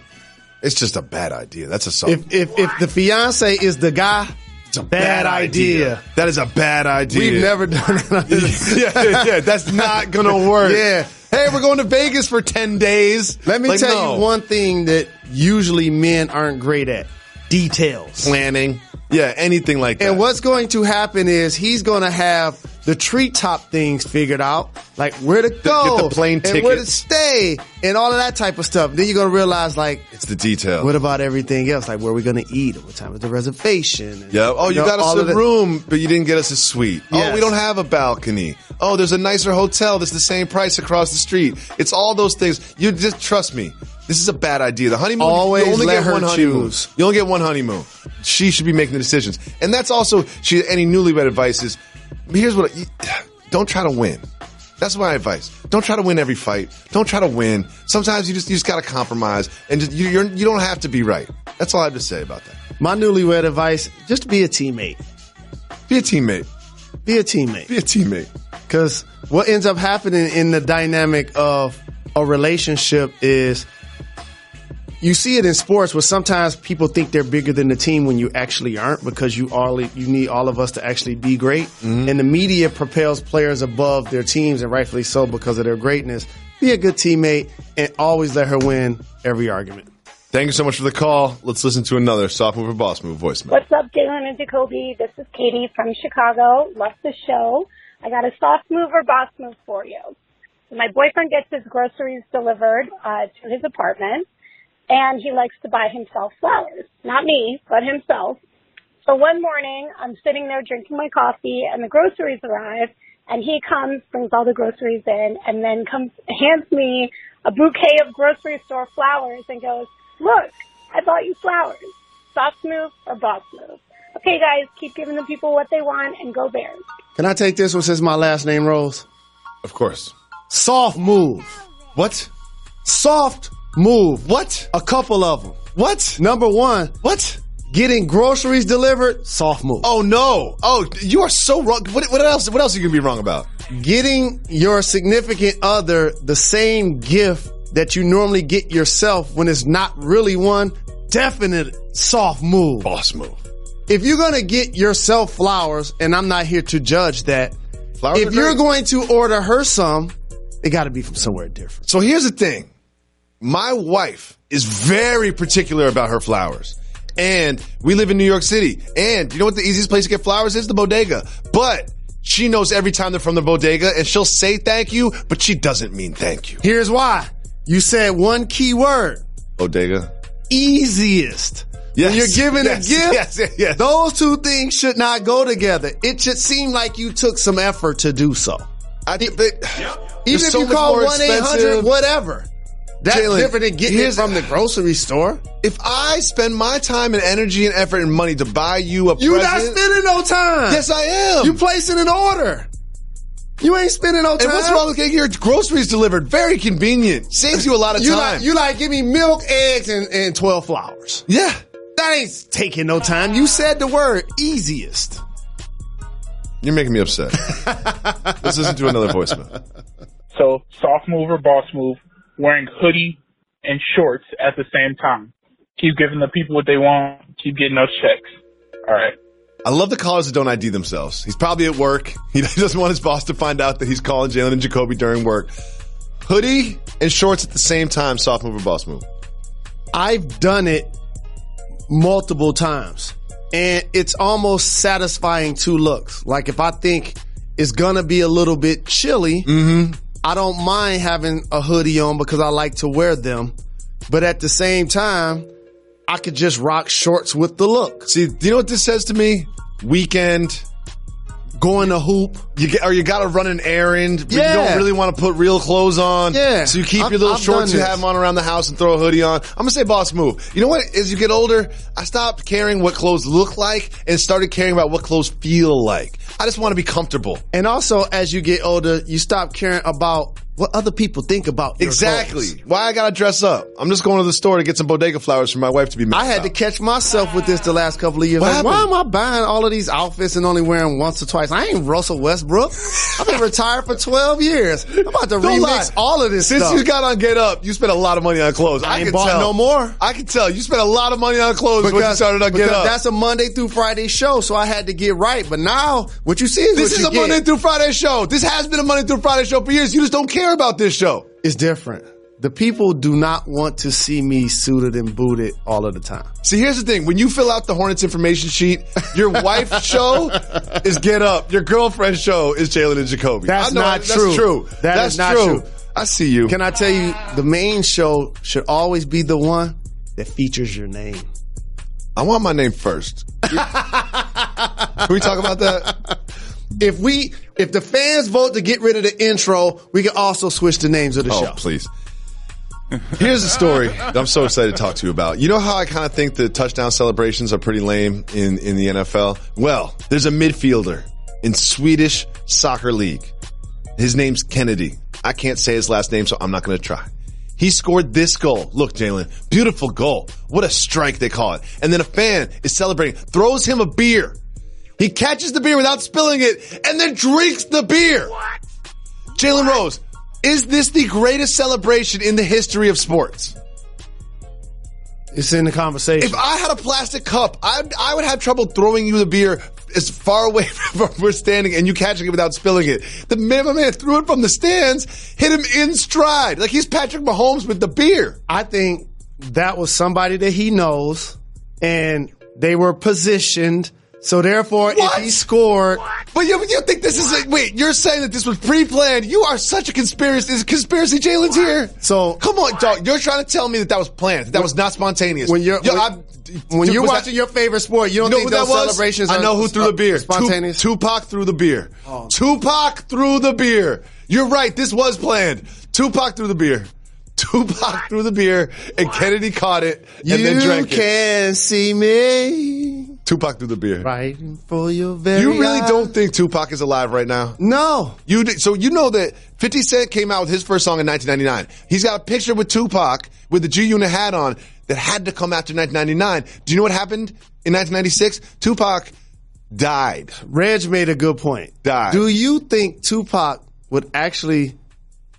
it's just a bad idea. That's a song. If the fiance is the guy, it's a bad idea. That is a bad idea. We've never done that. yeah, that's not going to work. Yeah. Hey, we're going to Vegas for 10 days. Let me tell you one thing that usually men aren't great at. Details. Planning. Yeah, anything like that. And what's going to happen is he's going to have the treetop things figured out, like where to go, get the plane ticket, and where to stay, and all of that type of stuff. Then you're going to realize, like, it's the detail. What about everything else? Like, where are we going to eat? What time is the reservation? And, yeah. Oh, you got us a room, but you didn't get us a suite. Yes. Oh, we don't have a balcony. Oh, there's a nicer hotel that's the same price across the street. It's all those things. You just trust me. This is a bad idea. The honeymoon, always you only let get her one honeymoon. choose. You only get one honeymoon. She should be making the decisions. And that's also, any newlywed advice is, here's what, don't try to win. That's my advice. Don't try to win every fight. Don't try to win. Sometimes you just got to compromise, and you don't have to be right. That's all I have to say about that. My newlywed advice, just be a teammate. Be a teammate. Be a teammate. Be a teammate. Because what ends up happening in the dynamic of a relationship is, you see it in sports where sometimes people think they're bigger than the team when you actually aren't, because you need all of us to actually be great. Mm-hmm. And the media propels players above their teams, and rightfully so because of their greatness. Be a good teammate and always let her win every argument. Thank you so much for the call. Let's listen to another Soft Move or Boss Move voicemail. What's up, Jalen and Jacoby? This is Katie from Chicago. Love the show. I got a soft move or boss move for you. My boyfriend gets his groceries delivered to his apartment, and he likes to buy himself flowers. Not me, but himself. So one morning, I'm sitting there drinking my coffee, and the groceries arrive, and he comes, brings all the groceries in, and then hands me a bouquet of grocery store flowers and goes, "Look, I bought you flowers." Soft move or boss move? Okay, guys, keep giving the people what they want, and go Bears. Can I take this one since my last name rolls? Of course. Soft move. What? Soft move. What? A couple of them. What? Number one. What? Getting groceries delivered. Soft move. Oh, no. Oh, you are so wrong. What else? What else are you going to be wrong about? Getting your significant other the same gift that you normally get yourself when it's not really one. Definite soft move. Boss move. If you're going to get yourself flowers, and I'm not here to judge that, flowers if you're going to order her some, it got to be from somewhere different. So here's the thing. My wife is very particular about her flowers. And we live in New York City. And you know what the easiest place to get flowers is? The bodega. But she knows every time they're from the bodega, and she'll say thank you, but she doesn't mean thank you. Here's why. You said one key word. Bodega. Easiest. Yes. When you're giving a gift, yes. Those two things should not go together. It should seem like you took some effort to do so. Even if you call 1-800, whatever. That's Jalen, different than getting it from the grocery store. If I spend my time and energy and effort and money to buy you a present. You're not spending no time. Yes, I am. You placing an order. You ain't spending no time. And what's wrong with getting your groceries delivered? Very convenient. Saves you a lot of time. You like, give me milk, eggs, and 12 flowers. Yeah. That ain't taking no time. You said the word easiest. You're making me upset. Let's listen to another voicemail. So, soft move or boss move, wearing hoodie and shorts at the same time. Keep giving the people what they want. Keep getting those checks. All right. I love the callers that don't ID themselves. He's probably at work. He doesn't want his boss to find out that he's calling Jalen and Jacoby during work. Hoodie and shorts at the same time, soft move or boss move? I've done it multiple times, and it's almost satisfying to looks. Like if I think it's gonna be a little bit chilly, I don't mind having a hoodie on because I like to wear them. But at the same time, I could just rock shorts with the look. See, do you know what this says to me? Weekend. Going to hoop. You got to run an errand, but yeah. You don't really want to put real clothes on. Yeah. So you keep your little shorts you have them on around the house and throw a hoodie on. I'm going to say boss move. You know what? As you get older, I stopped caring what clothes look like and started caring about what clothes feel like. I just want to be comfortable. And also, as you get older, you stop caring about what other people think about your Exactly. clothes. Why I gotta dress up? I'm just going to the store to get some bodega flowers for my wife to be mad I had about. to catch myself with this the last couple of years. Like, why am I buying all of these outfits and only wearing once or twice? I ain't Russell Westbrook. I've been retired for 12 years. I'm about to remix all of this Since stuff. you got on Get Up, you spent a lot of money on clothes. I ain't can bought tell. no more. I can tell. You spent a lot of money on clothes when you started on Get because Up. that's a Monday through Friday show, so I had to get right. But now, what you see is This what is you a get. Monday through Friday show. This has been a Monday through Friday show for years. You just don't care about this show. It's different. The people do not want to see me suited and booted all of the time. See, here's the thing. When you fill out the Hornets information sheet, your wife's show is Get Up. Your girlfriend's show is Jalen and Jacoby. That's not true. That's true. That's not true. I see you. Can I tell you, the main show should always be the one that features your name. I want my name first. Can we talk about that? If the fans vote to get rid of the intro, we can also switch the names of the show. Oh, please. Here's the story that I'm so excited to talk to you about. You know how I kind of think the touchdown celebrations are pretty lame in the NFL? Well, there's a midfielder in Swedish Soccer League. His name's Kennedy. I can't say his last name, so I'm not going to try. He scored this goal. Look, Jalen, beautiful goal. What a strike, they call it. And then a fan is celebrating, throws him a beer. He catches the beer without spilling it and then drinks the beer. What? Jalen Rose, is this the greatest celebration in the history of sports? It's in the conversation. If I had a plastic cup, I would have trouble throwing you the beer as far away from where we're standing and you catching it without spilling it. The man threw it from the stands, hit him in stride. Like he's Patrick Mahomes with the beer. I think that was somebody that he knows, and they were positioned. So therefore, if he scored... But you think this is... Wait, you're saying that this was pre-planned? You are such a conspiracy. Is conspiracy Jalen's here? So... Come on, dog. You're trying to tell me that was planned. That was not spontaneous. When you're watching your favorite sport, you don't think those celebrations are I know who threw the beer. Spontaneous? Tupac threw the beer. Oh. Tupac threw the beer. You're right. This was planned. Tupac threw the beer. Tupac threw the beer, and Kennedy caught it and then drank it. You can see me... Tupac threw the beer. Fighting for your very You really eyes. don't think Tupac is alive right now? No. So you know that 50 Cent came out with his first song in 1999. He's got a picture with Tupac with the G-Unit hat on that had to come after 1999. Do you know what happened in 1996? Tupac died. Reg made a good point. Died. Do you think Tupac would actually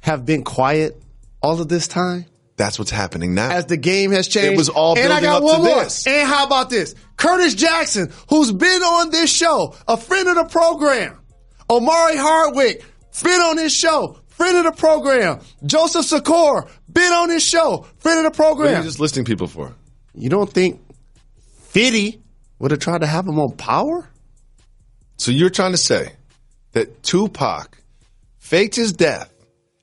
have been quiet all of this time? That's what's happening now. As the game has changed. It was all building and I got up one to more. this. And how about this? Curtis Jackson, who's been on this show, a friend of the program. Omari Hardwick, been on this show, friend of the program. Joseph Secor, been on this show, friend of the program. What are you just listing people for? You don't think 50 would have tried to have him on Power? So you're trying to say that Tupac faked his death,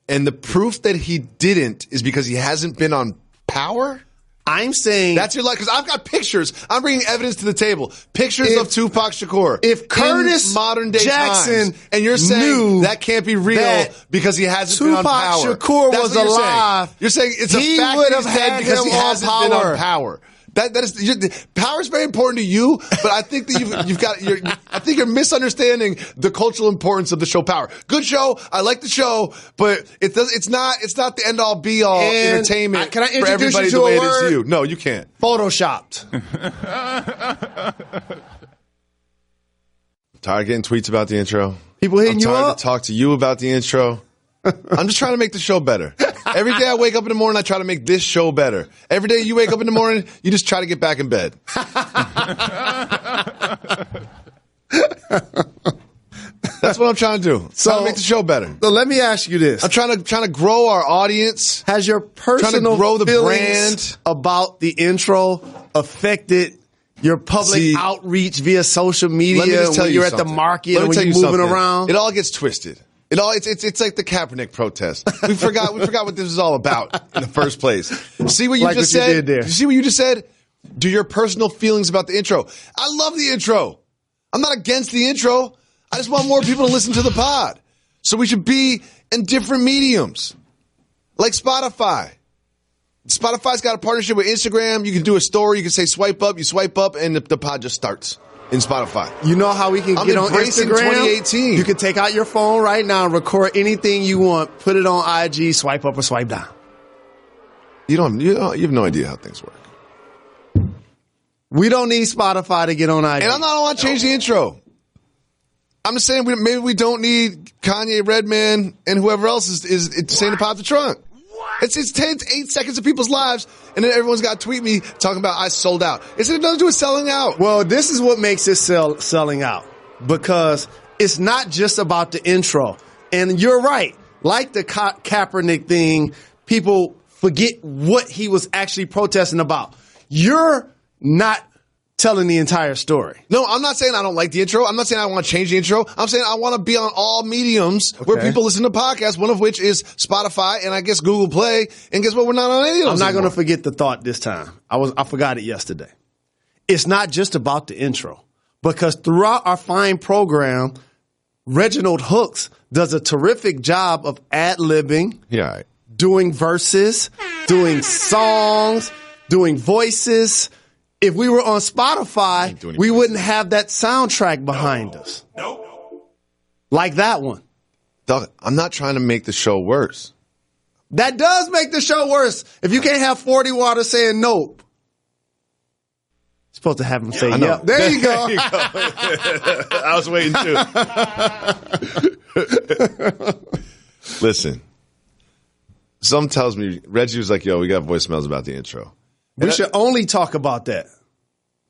and the proof that he didn't is because he hasn't been on Power? I'm saying... That's your life, because I've got pictures. I'm bringing evidence to the table. Pictures of Tupac Shakur. If Curtis in modern day Jackson times, and you're saying that can't be real because he hasn't been on Power. Tupac Shakur That's was what alive. You're saying it's a He fact would that have he's dead had because he him on hasn't been Power. on Power. Power is very important to you, but I think that I think you're misunderstanding the cultural importance of the show Power. Good show, I like the show, but it's not the end all be all entertainment can I for introduce everybody you to the way a it is to word? you. No, you can't. Photoshopped. Tired of getting tweets about the intro. People hitting you I'm tired up? to talk to you about the intro. I'm just trying to make the show better. Every day I wake up in the morning, I try to make this show better. Every day you wake up in the morning, you just try to get back in bed. That's what I'm trying to do. Trying to make the show better. So let me ask you this. I'm trying to grow our audience. Has your personal trying to grow the feelings brand about the intro affected your public outreach via social media Let me just tell when you you're at the something. market Let and me when tell you're you moving something. around? It all gets twisted. It's like the Kaepernick protest. We forgot what this is all about in the first place. See what you just said? You did there. You see what you just said? Do your personal feelings about the intro. I love the intro. I'm not against the intro. I just want more people to listen to the pod. So we should be in different mediums. Like Spotify. Spotify's got a partnership with Instagram. You can do a story. You can say swipe up. You swipe up and the pod just starts. in Spotify. You know how we can get on embracing Instagram? 2018. You can take out your phone right now and record anything you want, put it on IG, swipe up or swipe down. You have no idea how things work. We don't need Spotify to get on IG. And I don't want to change the intro. I'm just saying maybe we don't need Kanye, Redman, and whoever else is saying to pop the trunk. It's 8 seconds of people's lives, and then everyone's got to tweet me talking about I sold out. It's nothing to do with selling out. Well, this is what makes it selling out, because it's not just about the intro. And you're right. Like the Kaepernick thing, people forget what he was actually protesting about. You're not telling the entire story. No, I'm not saying I don't like the intro. I'm not saying I want to change the intro. I'm saying I want to be on all mediums where people listen to podcasts, one of which is Spotify and I guess Google Play. And guess what? We're not on any of those. I'm not going to forget the thought this time. I forgot it yesterday. It's not just about the intro, because throughout our fine program, Reginald Hooks does a terrific job of ad-libbing, doing verses, doing songs, doing voices. If we were on Spotify, we wouldn't have that soundtrack behind us. Like that one. Doug, I'm not trying to make the show worse. That does make the show worse. If you can't have 40 Water saying nope. You're supposed to have him say yep. There you go. I was waiting too. Listen. Some tells me, Reggie was like, yo, we got voicemails about the intro. We should only talk about that.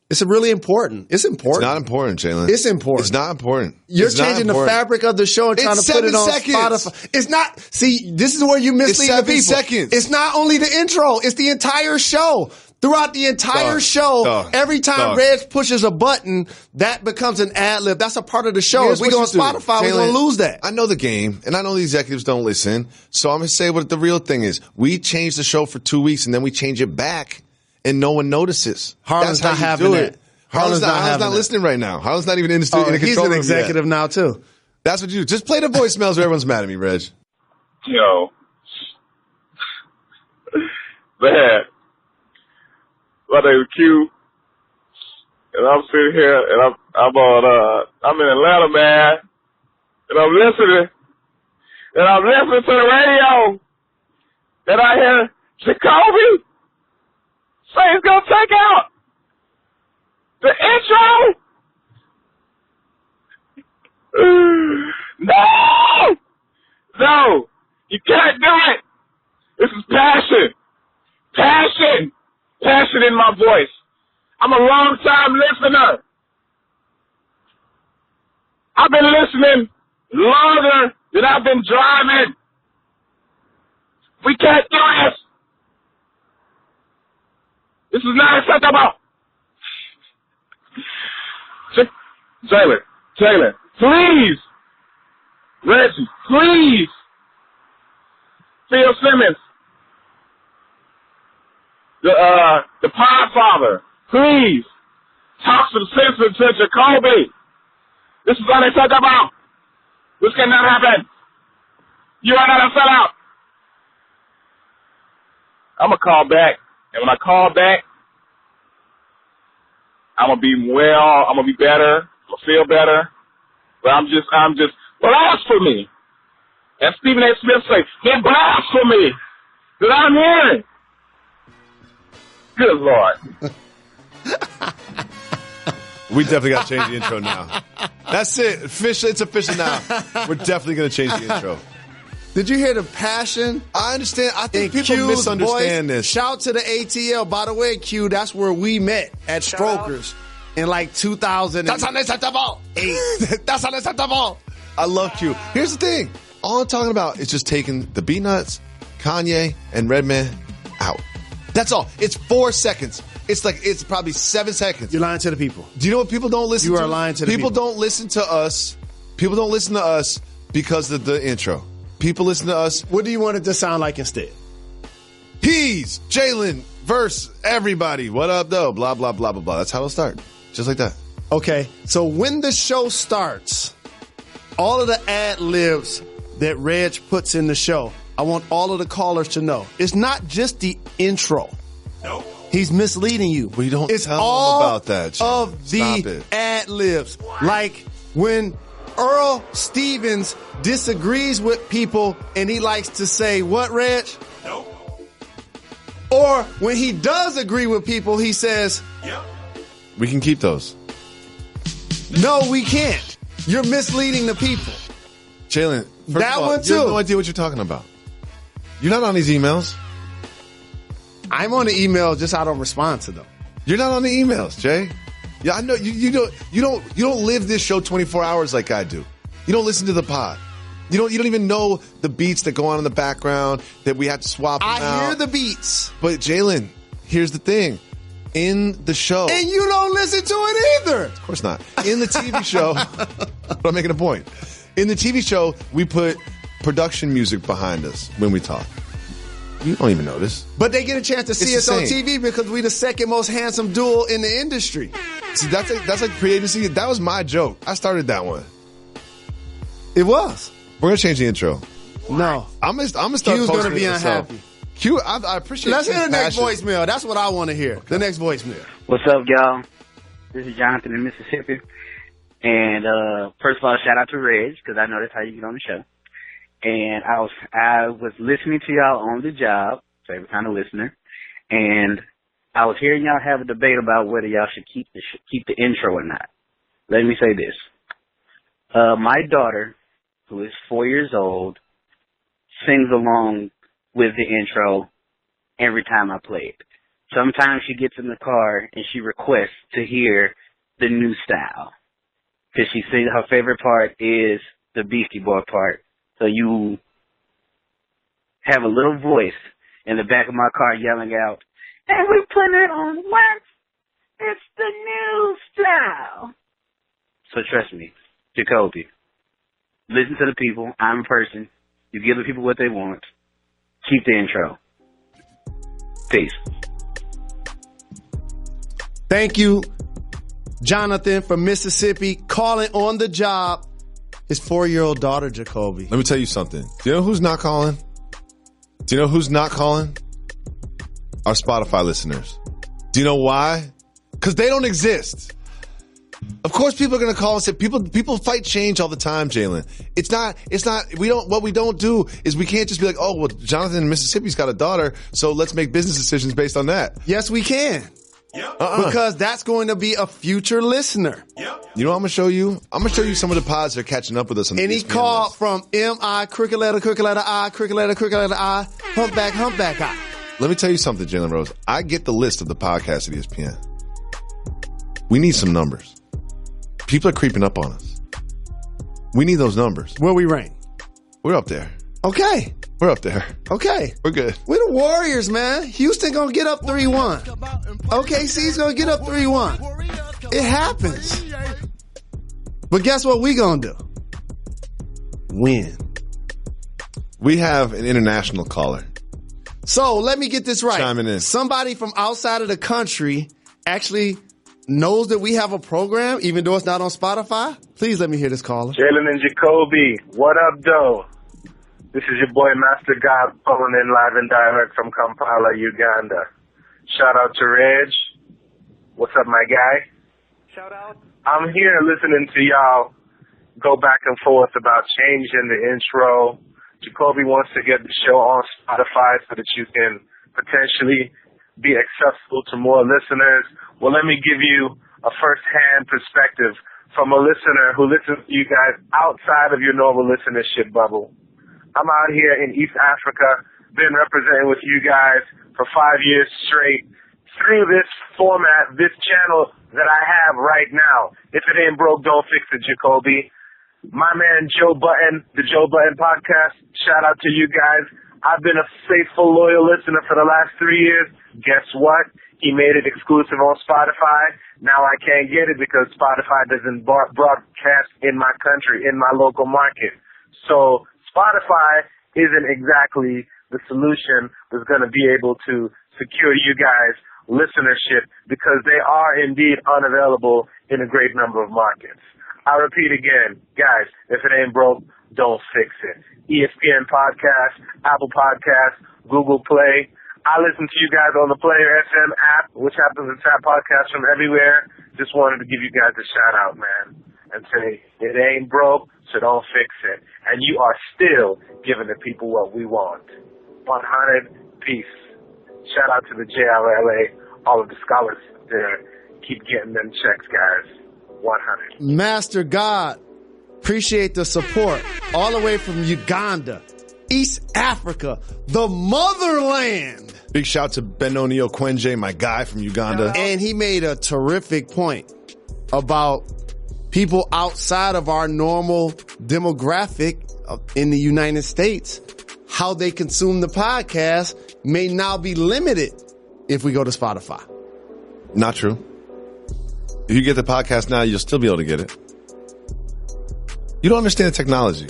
It's really important. It's important. It's not important, Jalen. It's important. It's not important. You're changing the fabric of the show and trying to put it on Spotify. It's not. See, this is where you mislead the people. It's 7 seconds. It's not only the intro. It's the entire show. Throughout the entire show, every time Reg pushes a button, that becomes an ad lib. That's a part of the show. If we go on Spotify, we're going to lose that. I know the game, and I know the executives don't listen. So I'm going to say what the real thing is. We change the show for 2 weeks, and then we change it back. And no one notices. Harlan's not having it. Harlan's not listening right now. Harlan's not even in the studio. He's an executive now, too. That's what you do. Just play the voicemails or everyone's mad at me, Reg. Yo. Man. My name is Q. And I'm sitting here and I'm in Atlanta, man. And I'm listening. And I'm listening to the radio. And I hear Jacoby say he's gonna take out the intro. No, you can't do it. This is passion in my voice. I'm a long time listener. I've been listening longer than I've been driving. We can't do this. This is not acceptable. Taylor, please. Reggie, please. Phil Simmons, the Podfather, please. Talk some sense into Jacoby. This is unacceptable. This cannot happen. You are not a sellout. I'm going to call back. And when I call back, I'm going to be well, I'm going to be better, I'm going to feel better. But I'm just blasphemy. As Stephen A. Smith say, they're blasphemy that I'm hearing. Good Lord. We definitely got to change the intro now. That's it. It's official now. We're definitely going to change the intro. Did you hear the passion? I understand. I think people misunderstand this. Shout to the ATL. By the way, Q, that's where we met at Strokers in like 2000. That's unacceptable. That's unacceptable. I love Q. Here's the thing. All I'm talking about is just taking the Beatnuts, Kanye, and Redman out. That's all. It's 4 seconds. It's probably 7 seconds. You're lying to the people. Do you know what people don't listen to? You are lying to the people. People don't listen to us. People don't listen to us because of the intro. People listen to us. What do you want it to sound like instead? He's Jalen verse everybody. What up, though? Blah, blah, blah, blah, blah. That's how it'll start. Just like that. Okay. So when the show starts, all of the ad libs that Reg puts in the show, I want all of the callers to know. It's not just the intro. No. He's misleading you. We don't it's tell all him about that. Jay. Of the ad libs. Like when Earl Stevens disagrees with people and he likes to say, what, Reg? Nope. Or when he does agree with people, he says, yep. We can keep those. No, we can't. You're misleading the people. Jalen, that one too. You have no idea what you're talking about. You're not on these emails. I'm on the email, just I don't respond to them. You're not on the emails, Jay. Yeah, I know you don't live this show 24 hours like I do. You don't listen to the pod. You don't even know the beats that go on in the background that we have to swap out. I hear the beats. But Jalen, here's the thing. In the show. And you don't listen to it either. Of course not. In the TV show, but I'm making a point. In the TV show, we put production music behind us when we talk. You don't even notice. But they get a chance to see us on TV because we the second most handsome duo in the industry. See, that's like pre-agency. That was my joke. I started that one. It was. We're gonna change the intro. No, I'm gonna start. Q's gonna be unhappy. Q, I appreciate. Let's hear the next passion. voicemail. That's what I want to hear. The next voicemail. What's up, y'all? This is Jonathan in Mississippi. And first of all, shout out to Reg, because I know that's how you get on the show. And I was listening to y'all on the job, favorite kind of listener, and I was hearing y'all have a debate about whether y'all should keep the intro or not. Let me say this. My daughter, who is 4 years old, sings along with the intro every time I play it. Sometimes she gets in the car and she requests to hear the new style. Because she says her favorite part is the Beastie Boy part. So you have a little voice in the back of my car yelling out, and we put it on wax. It's the new style. So trust me, Jacoby, listen to the people. I'm a person. You give the people what they want. Keep the intro. Peace. Thank you, Jonathan from Mississippi, calling on the job. His 4-year-old daughter, Jacoby. Let me tell you something. Do you know who's not calling? Do you know who's not calling? Our Spotify listeners. Do you know why? Because they don't exist. Of course people are going to call and say, people fight change all the time, Jalen. What we don't do is we can't just be like, oh, well, Jonathan in Mississippi's got a daughter, so let's make business decisions based on that. Yes, we can. Yep. Because that's going to be a future listener. Yep. You know what I'm going to show you? I'm going to show you some of the pods that are catching up with us on and the he ESPN called list. from M-I, crooked letter I, crooked letter I, humpback I. Let me tell you something, Jalen Rose. I get the list of the podcasts at ESPN. We need some numbers. People are creeping up on us. We need those numbers. Where we rank? We're up there. Okay. We're up there. Okay. We're good. We're the Warriors, man. Houston gonna get up 3-1. OKC's gonna get up 3-1. It happens. But guess what we gonna do? Win. We have an international caller. So let me get this right. Chiming in. Somebody from outside of the country actually knows that we have a program, even though it's not on Spotify? Please let me hear this caller. Jalen and Jacoby, what up, though? This is your boy, Master God, calling in live and direct from Kampala, Uganda. Shout out to Reg. What's up, my guy? Shout out. I'm here listening to y'all go back and forth about changing the intro. Jacoby wants to get the show on Spotify so that you can potentially be accessible to more listeners. Well, let me give you a first-hand perspective from a listener who listens to you guys outside of your normal listenership bubble. I'm out here in East Africa, been representing with you guys for 5 years straight through this format, this channel that I have right now. If it ain't broke, don't fix it, Jacoby. My man Joe Button, the Joe Button podcast, shout out to you guys. I've been a faithful, loyal listener for the last 3 years. Guess what? He made it exclusive on Spotify. Now I can't get it because Spotify doesn't broadcast in my country, in my local market. So Spotify isn't exactly the solution that's going to be able to secure you guys listenership because they are indeed unavailable in a great number of markets. I repeat again, guys, if it ain't broke, don't fix it. ESPN Podcast, Apple Podcast, Google Play. I listen to you guys on the Player FM app which happens to tap podcasts from everywhere. Just wanted to give you guys a shout out, man, and say it ain't broke, so don't fix it. And you are still giving the people what we want. 100 peace. Shout out to the JLLA, all of the scholars there. Keep getting them checks, guys. 100. Master God, appreciate the support all the way from Uganda, East Africa, the motherland. Big shout to Benoni Okwenje, my guy from Uganda. And he made a terrific point about people outside of our normal demographic in the United States, how they consume the podcast may now be limited if we go to Spotify. Not true. If you get the podcast now, you'll still be able to get it. You don't understand the technology.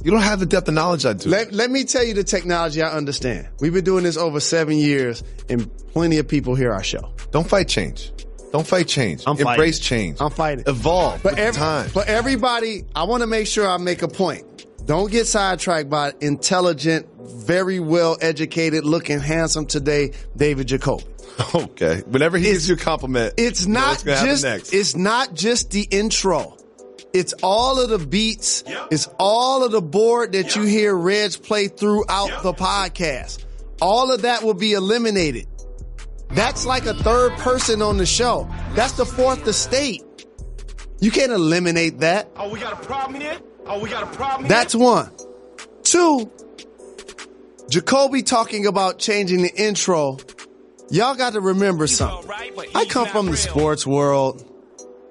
You don't have the depth of knowledge I do. Let me tell you the technology I understand. We've been doing this over 7 years, and plenty of people hear our show. Don't fight change. Don't fight change. Embrace change. I'm fighting. Evolve with time. For everybody, I want to make sure I make a point. Don't get sidetracked by intelligent, very well educated, looking handsome today, David Jacoby. Okay. Whenever he gives you a compliment, it's not just the intro. It's all of the beats. Yep. It's all of the board that you hear Reg play throughout the podcast. All of that will be eliminated. That's like a third person on the show. That's the fourth estate. You can't eliminate that. Oh, we got a problem here? That's one. Two, Jacoby talking about changing the intro. Y'all got to remember something. I come from the sports world,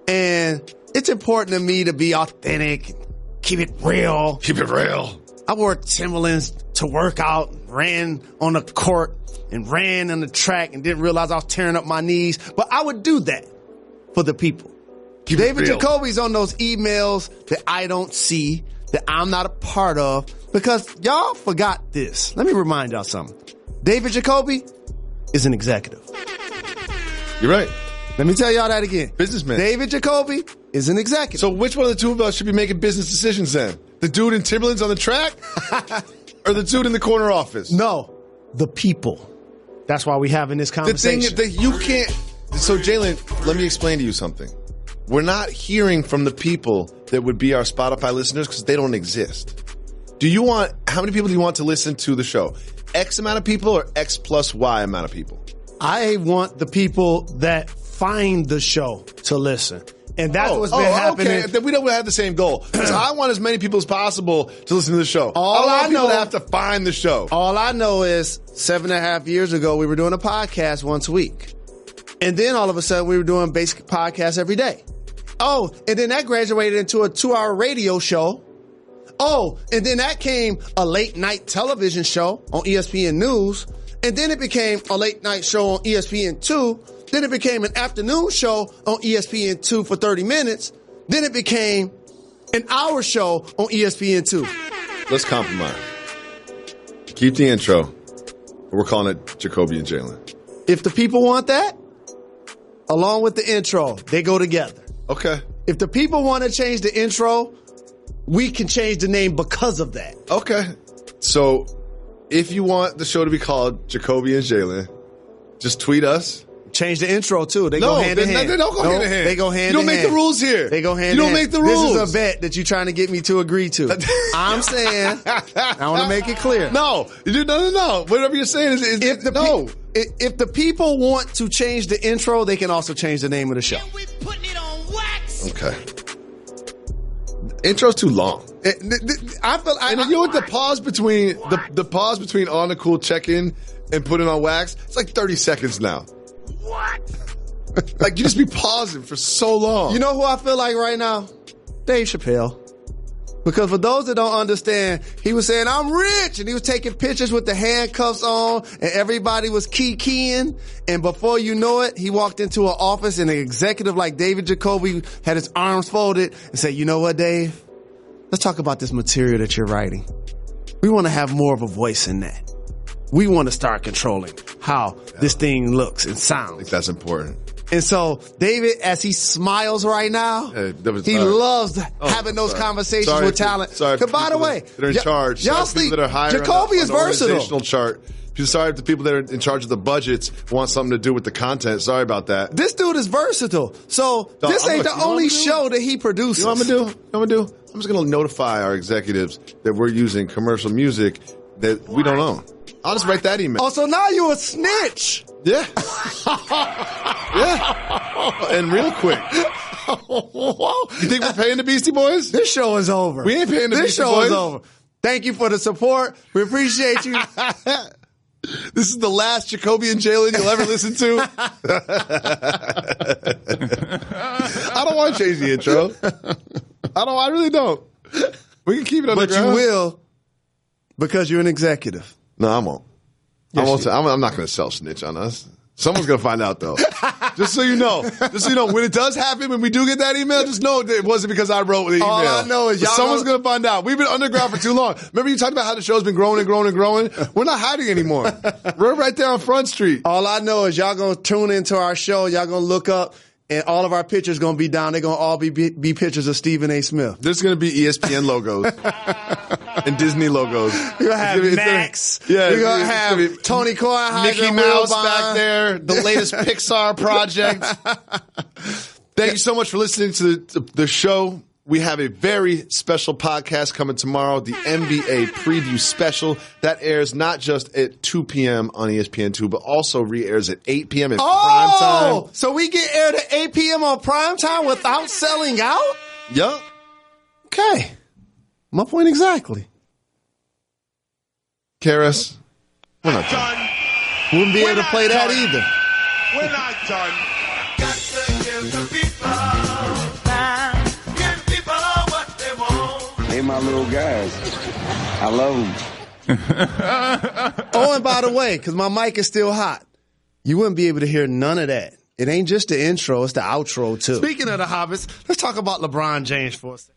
and it's important to me to be authentic, keep it real. Keep it real. I wore Timberlands to work out, ran on the court, and ran on the track, and didn't realize I was tearing up my knees. But I would do that for the people. David Jacoby's on those emails that I don't see, that I'm not a part of, because y'all forgot this. Let me remind y'all something. David Jacoby is an executive. You're right. Let me tell y'all that again. Businessman. David Jacoby is an executive. So which one of the two of us should be making business decisions then? The dude in Timberlands on the track or the dude in the corner office? No, the people. That's why we're having this conversation. The thing that you can't... So, Jalen, let me explain to you something. We're not hearing from the people that would be our Spotify listeners because they don't exist. How many people do you want to listen to the show? X amount of people or X plus Y amount of people? I want the people that find the show to listen. And that's what's been happening. Okay. Then we don't have the same goal. Because I want as many people as possible to listen to the show. All I know, people have to find the show. All I know is 7.5 years ago, we were doing a podcast once a week. And then all of a sudden, we were doing basic podcasts every day. Oh, and then that graduated into a 2-hour radio show. Oh, and then that came a late night television show on ESPN News. And then it became a late night show on ESPN2. Then it became an afternoon show on ESPN2 for 30 minutes. Then it became an hour show on ESPN2. Let's compromise. Keep the intro. We're calling it Jacoby and Jalen. If the people want that, along with the intro, they go together. Okay. If the people want to change the intro, we can change the name because of that. Okay. So if you want the show to be called Jacoby and Jalen, just tweet us. Change the intro too. They go hand in hand. They don't go hand in hand. They go hand in hand. You don't make the rules here. They go hand in hand. You don't make the rules. This is a bet that you're trying to get me to agree to. I'm saying, I want to make it clear. No. No. Whatever you're saying is if the people want to change the intro, they can also change the name of the show. Okay. Intro's too long. I feel. And you know what? The pause between on the cool check-in and putting on wax, it's like 30 seconds now. What? Like you just be pausing for so long. You know who I feel like right now? Dave Chappelle. Because for those that don't understand, he was saying, I'm rich. And he was taking pictures with the handcuffs on and everybody was keying. And before you know it, he walked into an office and an executive like David Jacoby had his arms folded and said, you know what, Dave? Let's talk about this material that you're writing. We want to have more of a voice in that. We want to start controlling how this thing looks and sounds. I think that's important. And so, David, as he smiles right now, he loves having those conversations with talent. Because, by the way, that are in charge. Y'all people that are higher Jacoby is on the versatile. Organizational chart. Sorry if the people that are in charge of the budgets want something to do with the content. Sorry about that. This dude is versatile. So this ain't the only show that he produces. You know what I'm going to do? I'm just going to notify our executives that we're using commercial music that we don't own. I'll just write that email. Oh, so now you a snitch. Yeah. Yeah. And real quick. You think we're paying the Beastie Boys? This show is over. We ain't paying the Beastie Boys. This show is over. Thank you for the support. We appreciate you. This is the last Jacoby and Jalen you'll ever listen to. I don't want to change the intro. I really don't. We can keep it underground. But you will because you're an executive. No, I won't. Yes, I'm not going to self-snitch on us. Someone's going to find out, though. Just so you know. When it does happen, when we do get that email, just know it wasn't because I wrote the email. All I know is someone's going to find out. We've been underground for too long. Remember you talked about how the show's been growing and growing and growing? We're not hiding anymore. We're right there on Front Street. All I know is y'all going to tune into our show. Y'all going to look up, and all of our pictures going to be down. They're going to all be pictures of Stephen A. Smith. There's going to be ESPN logos and Disney logos. We're going to have Max. We're going to have Tony Kornheiser, Mickey Mouse back there, the latest Pixar project. Thank you so much for listening to the show. We have a very special podcast coming tomorrow, the NBA Preview Special. That airs not just at 2 p.m. on ESPN2, but also re-airs at 8 p.m. at prime time. So we get aired at 8 p.m. on prime time without selling out? Yup. Okay. My point exactly. Karis, we're not done. Wouldn't be able to play that either. We're not done. Got to give the people what they want. They my little guys. I love them. Oh, and by the way, because my mic is still hot, you wouldn't be able to hear none of that. It ain't just the intro, it's the outro, too. Speaking of the Hobbits, let's talk about LeBron James for a second.